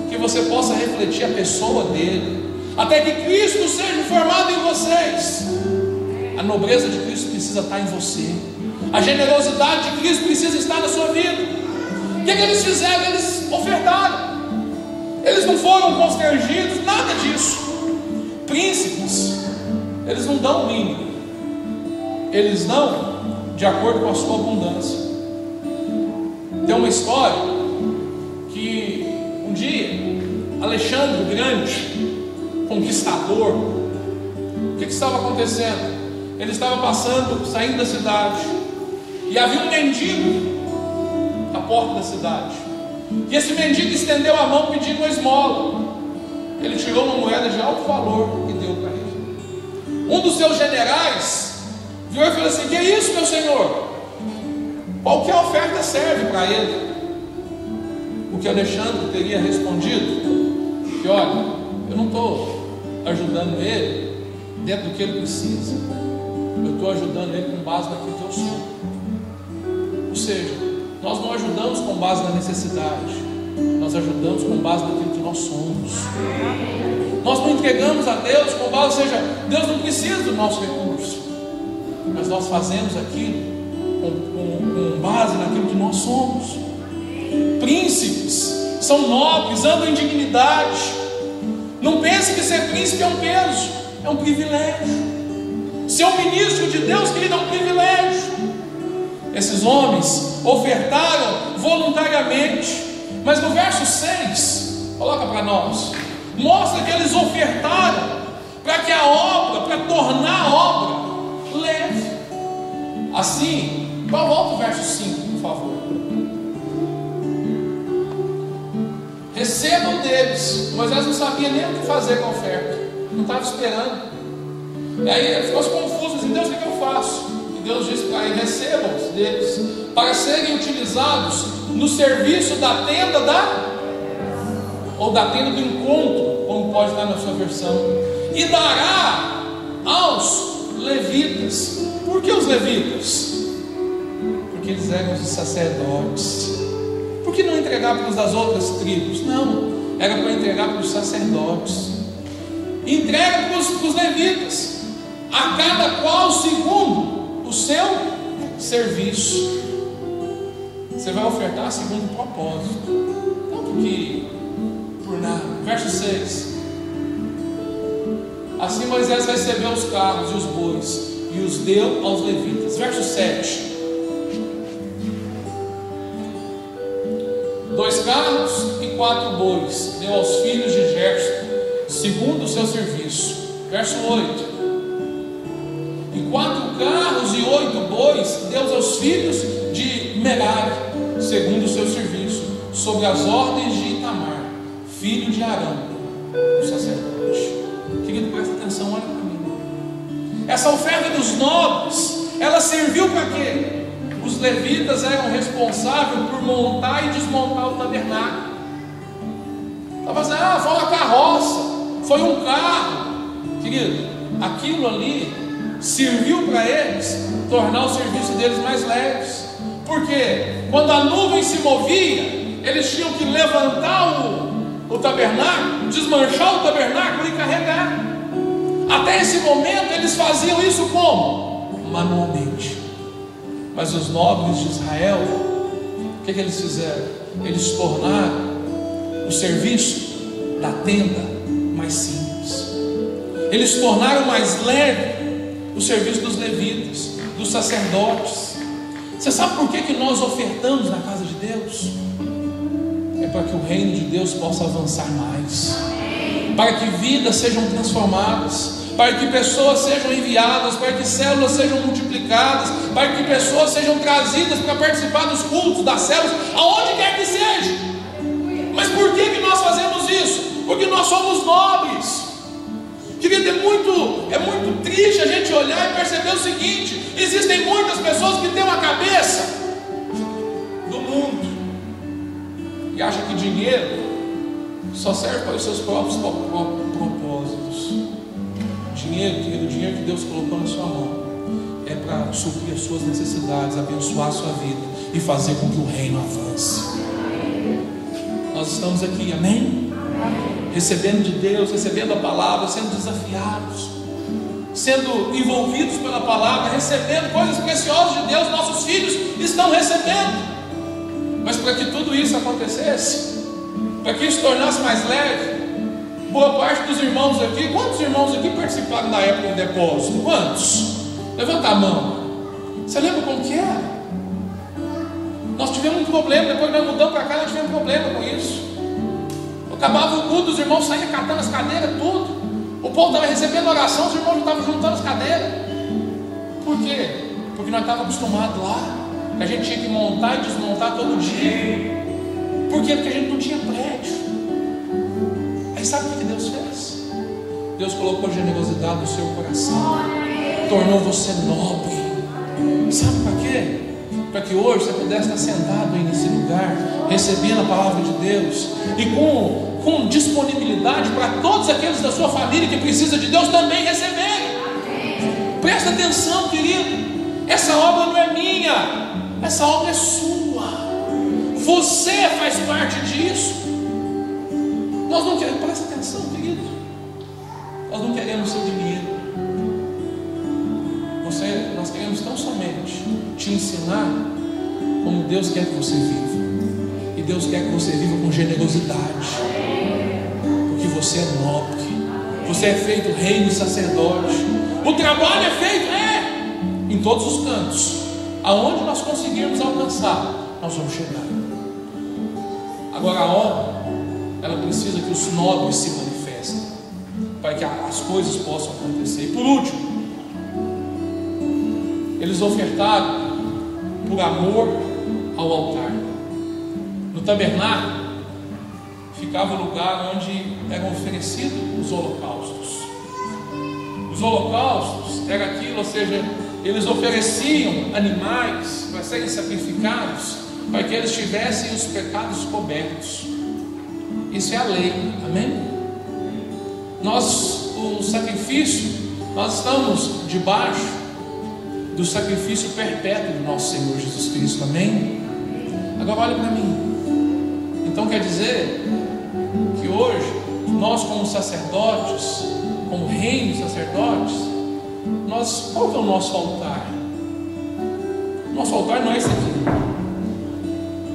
Que você possa refletir a pessoa dele, até que Cristo seja formado em vocês. A nobreza de Cristo precisa estar em você. A generosidade de Cristo precisa estar na sua vida. O que eles fizeram? Eles ofertaram. Eles não foram constrangidos, nada disso. Príncipes, eles não dão o mínimo, eles dão de acordo com a sua abundância. Tem uma história que um dia Alexandre o Grande, conquistador, o que estava acontecendo? Ele estava saindo da cidade, e havia um mendigo à porta da cidade. E esse mendigo estendeu a mão pedindo uma esmola. Ele tirou uma moeda de alto valor e deu para ele. Um dos seus generais viu e falou assim: que é isso, meu senhor? Qualquer oferta serve para ele. O que Alexandre teria respondido? Que olha, eu não estou ajudando ele dentro do que ele precisa, eu estou ajudando ele com base naquilo que eu sou. Ou seja, nós não ajudamos com base na necessidade, nós ajudamos com base naquilo que nós somos. Nós não entregamos a Deus com base, ou seja, Deus não precisa do nosso recurso, mas nós fazemos aquilo com base naquilo que nós somos. Príncipes, são nobres, andam em dignidade. Não pense que ser príncipe é um peso, é um privilégio. Ser um ministro de Deus, querido, é um privilégio. Esses homens ofertaram voluntariamente, mas no verso 6, coloca para nós, mostra que eles ofertaram para que a obra, para tornar a obra leve. Assim, volta o verso 5, por favor. Recebam deles. Moisés não sabia nem o que fazer com a oferta, não estava esperando. E aí ele ficou confuso, assim, Deus, o que eu faço? E Deus disse para ele: recebam deles, para serem utilizados no serviço da tenda ou da tenda do encontro, como pode estar na sua versão, e dará aos levitas. Por que os levitas? Porque eles eram os sacerdotes. Por que não entregar para os das outras tribos? Não, era para entregar para os sacerdotes. Entrega para os levitas, a cada qual segundo o seu serviço. Você vai ofertar segundo o propósito, não porque por nada. Verso 6. Assim Moisés recebeu os carros e os bois e os deu aos levitas. Verso 7. 2 carros e 4 bois deu aos filhos de Gerson, segundo o seu serviço. Verso 8. E 4 carros e 8 bois deu aos filhos de Merari, segundo o seu serviço, sobre as ordens de Itamar, filho de Arão, o sacerdote. Querido, presta atenção, olha para mim. Essa oferta dos nobres, ela serviu para quê? Os levitas eram responsáveis por montar e desmontar o tabernáculo. Estava dizendo, foi uma carroça, foi um carro. Querido, aquilo ali serviu para eles tornar o serviço deles mais leves. Porque quando a nuvem se movia, eles tinham que levantar o tabernáculo, desmanchar o tabernáculo e carregar. Até esse momento eles faziam isso como? Manualmente. Mas os nobres de Israel, o que eles fizeram? Eles tornaram o serviço da tenda mais simples. Eles tornaram mais leve o serviço dos levitas, dos sacerdotes. Você sabe por que nós ofertamos na casa de Deus? É para que o reino de Deus possa avançar mais, para que vidas sejam transformadas, para que pessoas sejam enviadas, para que células sejam multiplicadas, para que pessoas sejam trazidas para participar dos cultos, das células, aonde quer que seja. Mas por que nós fazemos isso? Porque nós somos nobres. Querido, é muito triste a gente olhar e perceber o seguinte: existem muitas pessoas que têm uma cabeça do mundo e acham que dinheiro só serve para os seus próprios propósitos. Dinheiro, querido, o dinheiro que Deus colocou na sua mão é para suprir as suas necessidades, abençoar a sua vida e fazer com que o reino avance. Nós estamos aqui, amém? Recebendo de Deus, recebendo a palavra, sendo desafiados, sendo envolvidos pela palavra, recebendo coisas preciosas de Deus. Nossos filhos estão recebendo. Mas para que tudo isso acontecesse, para que isso tornasse mais leve, boa parte dos irmãos aqui, quantos irmãos aqui participaram da época do depósito? Quantos? Levanta a mão. Você lembra como que era? Nós tivemos um problema, depois nós mudamos para cá, nós tivemos um problema com isso. Acabava o culto, os irmãos saíam catando as cadeiras, tudo. O povo estava recebendo oração, os irmãos não estavam juntando as cadeiras. Por quê? Porque nós estávamos acostumados lá, que a gente tinha que montar e desmontar todo dia. Por quê? Porque a gente não tinha prédio. Aí sabe o que Deus fez? Deus colocou generosidade no seu coração, tornou você nobre. Sabe para quê? Para que hoje você pudesse estar sentado aí nesse lugar, recebendo a palavra de Deus e com disponibilidade para todos aqueles da sua família que precisam de Deus também receberem. Presta atenção, querido, essa obra não é minha, essa obra é sua. Você faz parte disso. Nós não queremos, presta atenção, querido, nós não queremos seu dinheiro. Nós queremos tão somente te ensinar como Deus quer que você viva. E Deus quer que você viva com generosidade, porque você é nobre, você é feito reino e sacerdote. O trabalho é feito, em todos os cantos. Aonde nós conseguirmos alcançar, nós vamos chegar. Agora a obra, ela precisa que os nobres se manifestem, para que as coisas possam acontecer. E por último, eles ofertaram por amor ao altar. No tabernáculo ficava o lugar onde eram oferecidos os holocaustos. Os holocaustos era aquilo, ou seja, eles ofereciam animais para serem sacrificados, para que eles tivessem os pecados cobertos. Isso é a lei, amém? O sacrifício, nós estamos debaixo do sacrifício perpétuo do nosso Senhor Jesus Cristo, amém? Agora olha para mim. Então quer dizer que hoje nós, como sacerdotes, como reino de sacerdotes, qual que é o nosso altar? Nosso altar não é esse aqui.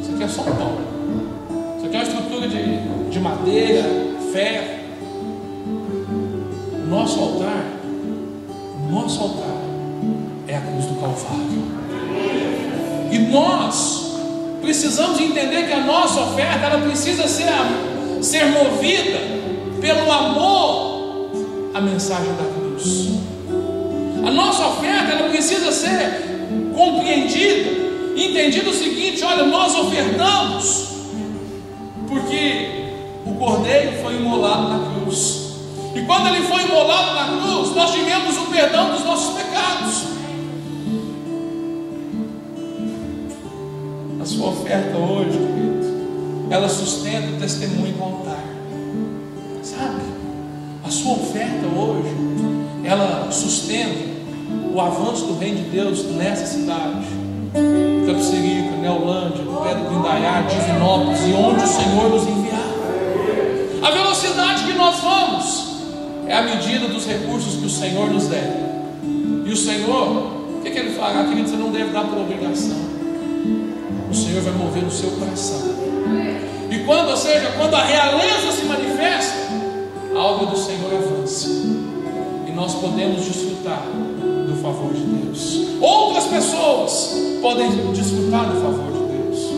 Isso aqui é só um pau. Isso aqui é uma estrutura de madeira, ferro. O nosso altar é a cruz do Calvário. E nós precisamos entender que a nossa oferta, ela precisa ser movida pelo amor à mensagem da cruz. A nossa oferta, ela precisa ser compreendida, entendido o seguinte: olha, nós ofertamos porque o Cordeiro foi imolado na cruz. E quando ele foi imolado na cruz, nós tivemos o perdão dos nossos pecados. A sua oferta hoje, querido, ela sustenta o testemunho do altar. Sabe? A sua oferta hoje, ela sustenta o avanço do reino de Deus nessa cidade. Capsirica, Neolândia, Pedro do Indaiá, Divinópolis, e onde o Senhor nos enviar. A velocidade que nós vamos é a medida dos recursos que o Senhor nos der. E o Senhor, o que ele fará? Querido, você não deve dar por obrigação. O Senhor vai mover no seu coração. E quando a realeza se manifesta, a obra do Senhor avança. E nós podemos desfrutar do favor de Deus. Outras pessoas podem desfrutar do favor de Deus.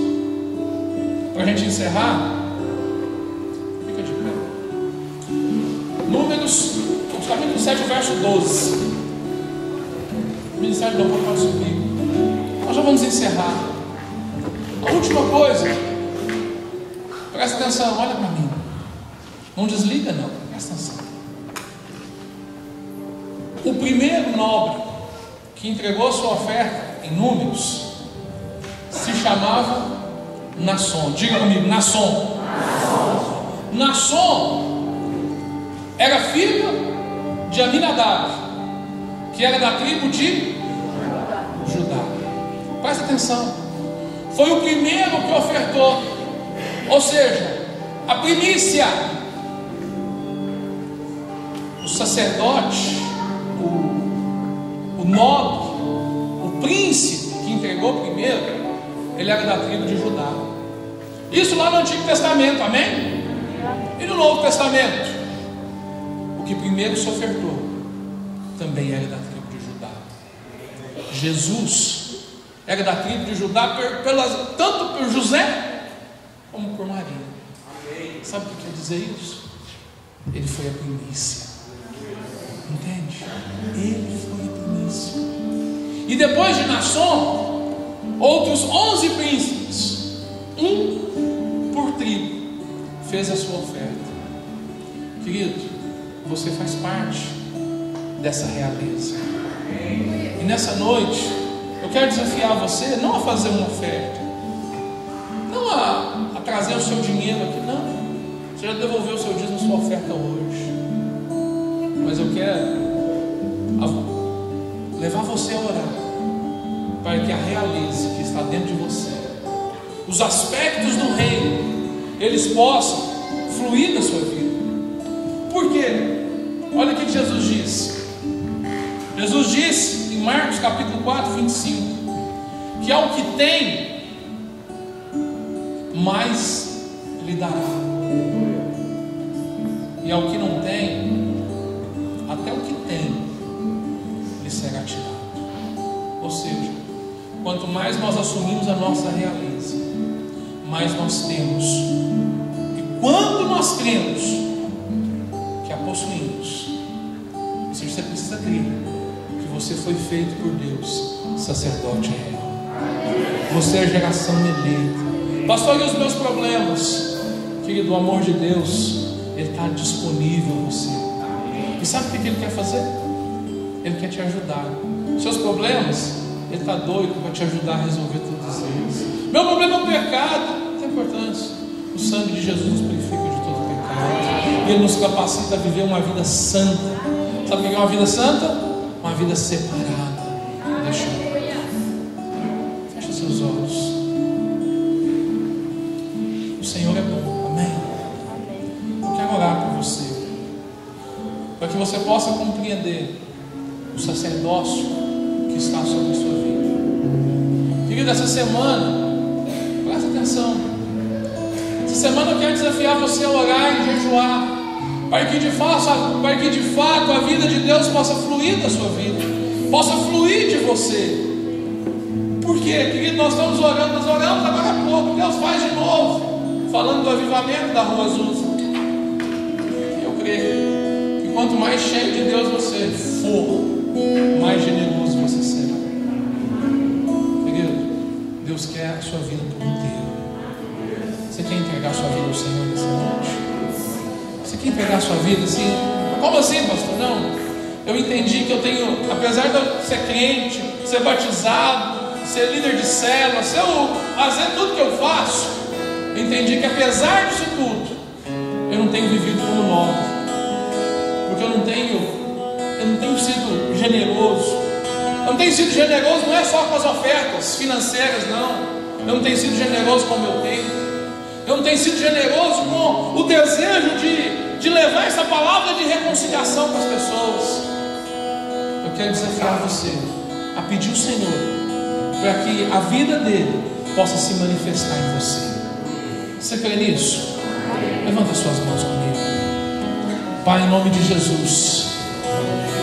Para a gente encerrar, fica de pé. Números, capítulo 7, verso 12. O ministério do louvor pode subir. Nós já vamos encerrar. A última coisa, presta atenção, olha para mim. Não desliga não, presta atenção. O primeiro nobre que entregou sua oferta em Números se chamava Naasson. Diga comigo, Naasson. Naasson era filho de Aminadab, que era da tribo de Judá. Presta atenção. Foi o primeiro que ofertou, ou seja, a primícia. O sacerdote, o nobre, o príncipe que entregou primeiro, ele era da tribo de Judá. Isso lá no Antigo Testamento, amém? E no Novo Testamento, o que primeiro se ofertou também era da tribo de Judá. Jesus era da tribo de Judá, tanto por José como por Maria. Sabe o que quer dizer isso? Ele foi a primícia. Entende? Ele foi a primícia. E depois de Naasson, outros 11 príncipes, um por tribo, fez a sua oferta. Querido, você faz parte dessa realeza. E nessa noite, eu quero desafiar você não a fazer uma oferta, não a trazer o seu dinheiro aqui, não. Você já devolveu o seu dízimo, a sua oferta hoje. Mas eu quero levar você a orar, para que a realeza que está dentro de você, os aspectos do reino, eles possam fluir na sua vida. Por quê? Olha o que Jesus disse. Jesus disse em Marcos capítulo 4, 25, que ao que tem, mais lhe dará. E ao que não tem, até o que tem lhe será tirado. Ou seja, quanto mais nós assumimos a nossa realeza, mais nós temos. E quando nós cremos que a possuímos, você precisa crer que você foi feito por Deus sacerdote real. Você é geração eleita. Pastor, e os meus problemas? Querido, o amor de Deus, Ele está disponível a você. E sabe o que Ele quer fazer? Ele quer te ajudar. Seus problemas, Ele está doido para te ajudar a resolver todos eles. Meu problema é o pecado. Não tem importância. O sangue de Jesus nos purifica de todo pecado. E Ele nos capacita a viver uma vida santa. Sabe o que é uma vida santa? Uma vida separada. Deixa eu ver. Fecha seus olhos. O Senhor é bom. Amém. Eu quero orar por você, para que você possa compreender o sacerdócio que está sobre a sua vida. Querido, essa semana, presta atenção. Essa semana eu quero desafiar você a orar e jejuar, para que de fato a vida de Deus possa fluir da sua vida, possa fluir de você. Por quê? Querido, nós oramos agora há pouco. Deus faz de novo, falando do avivamento da Rua Azusa. Eu creio que quanto mais cheio de Deus você for, mais generoso você será. Querido, Deus quer a sua vida por inteiro. Você quer entregar a sua vida ao Senhor nessa noite? Você quer entregar a sua vida assim? Como assim, pastor? Não. Eu entendi que eu tenho, apesar de eu ser crente, ser batizado, ser líder de célula, fazer tudo que eu faço, eu entendi que apesar disso tudo, eu não tenho vivido como novo, porque eu não tenho sido generoso. Eu não tenho sido generoso, não é só com as ofertas financeiras, não. Eu não tenho sido generoso com o meu tempo. Eu não tenho sido generoso com o desejo de levar essa palavra de reconciliação para as pessoas. Eu quero desafiar você a pedir ao Senhor para que a vida dele possa se manifestar em você. Você crê nisso? Levanta suas mãos comigo. Pai, em nome de Jesus,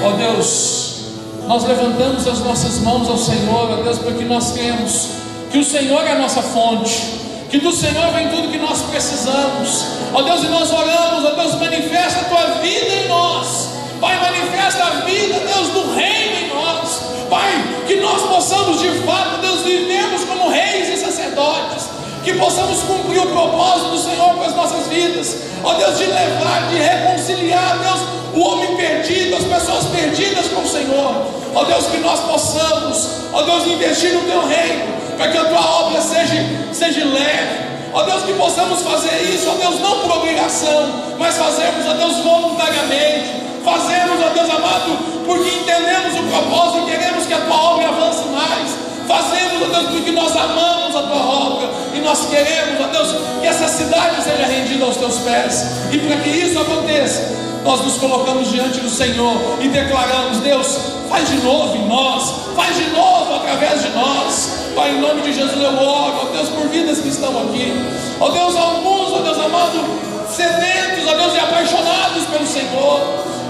ó Deus, nós levantamos as nossas mãos ao Senhor, ó Deus, porque nós cremos que o Senhor é a nossa fonte, que do Senhor vem tudo que nós precisamos, ó Deus, e nós oramos, ó Deus, manifesta a tua vida em nós, Pai, manifesta a vida, Deus, do reino em nós, Pai, que nós possamos de fato, Deus, vivermos como reis e sacerdotes, que possamos cumprir o propósito do Senhor com as nossas vidas, ó Deus, de levar, de reconciliar, Deus, o homem perdido, as pessoas perdidas com o Senhor, ó Deus, que nós possamos, ó Deus, investir no teu reino, para que a tua obra seja leve, ó Deus, que possamos fazer isso, ó Deus, não por obrigação, mas fazermos, ó Deus, voluntariamente, fazemos, ó Deus amado, porque entendemos o propósito e queremos que a tua obra avance mais, fazemos, ó Deus, porque nós amamos a tua obra, e nós queremos, ó Deus, que essa cidade seja rendida aos teus pés, e para que isso aconteça, nós nos colocamos diante do Senhor e declaramos: Deus, faz de novo em nós, faz de novo através de nós, Pai, em nome de Jesus eu oro, ó Deus, por vidas que estão aqui, ó Deus, alguns, ó Deus amado, sedentos, ó Deus, e apaixonados pelo Senhor,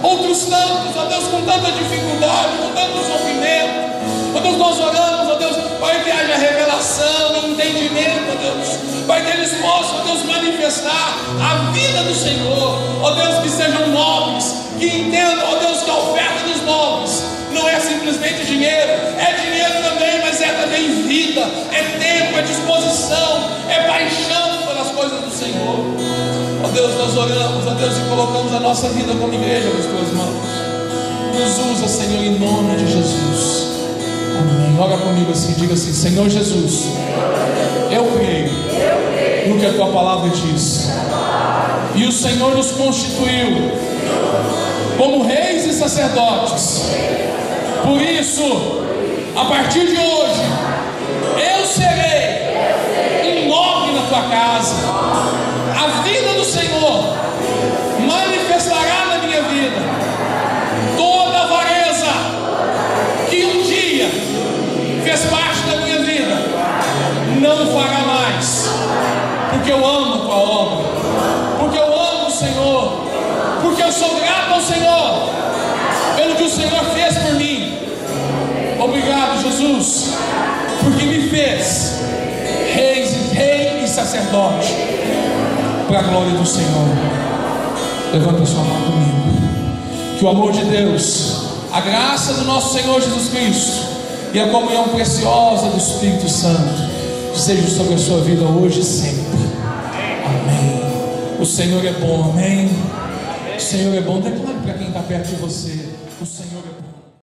outros tantos, ó Deus, com tanta dificuldade, com tanto sofrimento, ó Deus, nós oramos, ó Deus, Pai, que haja revelação, entendimento, ó Deus, Pai, que eles possam, ó Deus, manifestar a vida do Senhor, ó Deus, que sejam nobres, que entendam, ó Deus, que a oferta dos nobres não é simplesmente dinheiro, é dinheiro também, mas é também vida, é tempo, é disposição, é paixão pelas coisas do Senhor. Ó Deus, nós oramos, ó Deus, e colocamos a nossa vida como igreja nas tuas mãos. Nos usa, Senhor, em nome de Jesus. Amém. Ora comigo assim, diga assim: Senhor Jesus, eu creio no que a tua palavra diz, e o Senhor nos constituiu como reis e sacerdotes. Por isso, a partir de hoje, eu serei nobre na tua casa. A vida do Senhor manifestará na minha vida. Toda avareza que um dia fez parte da minha vida não fará mais, o Senhor fez por mim. Obrigado, Jesus, porque me fez rei e sacerdote para a glória do Senhor. Levanta a sua mão comigo. Que o amor de Deus, a graça do nosso Senhor Jesus Cristo e a comunhão preciosa do Espírito Santo seja sobre a sua vida hoje e sempre. Amém. O Senhor é bom, amém. O Senhor é bom. Declare para quem está perto de você: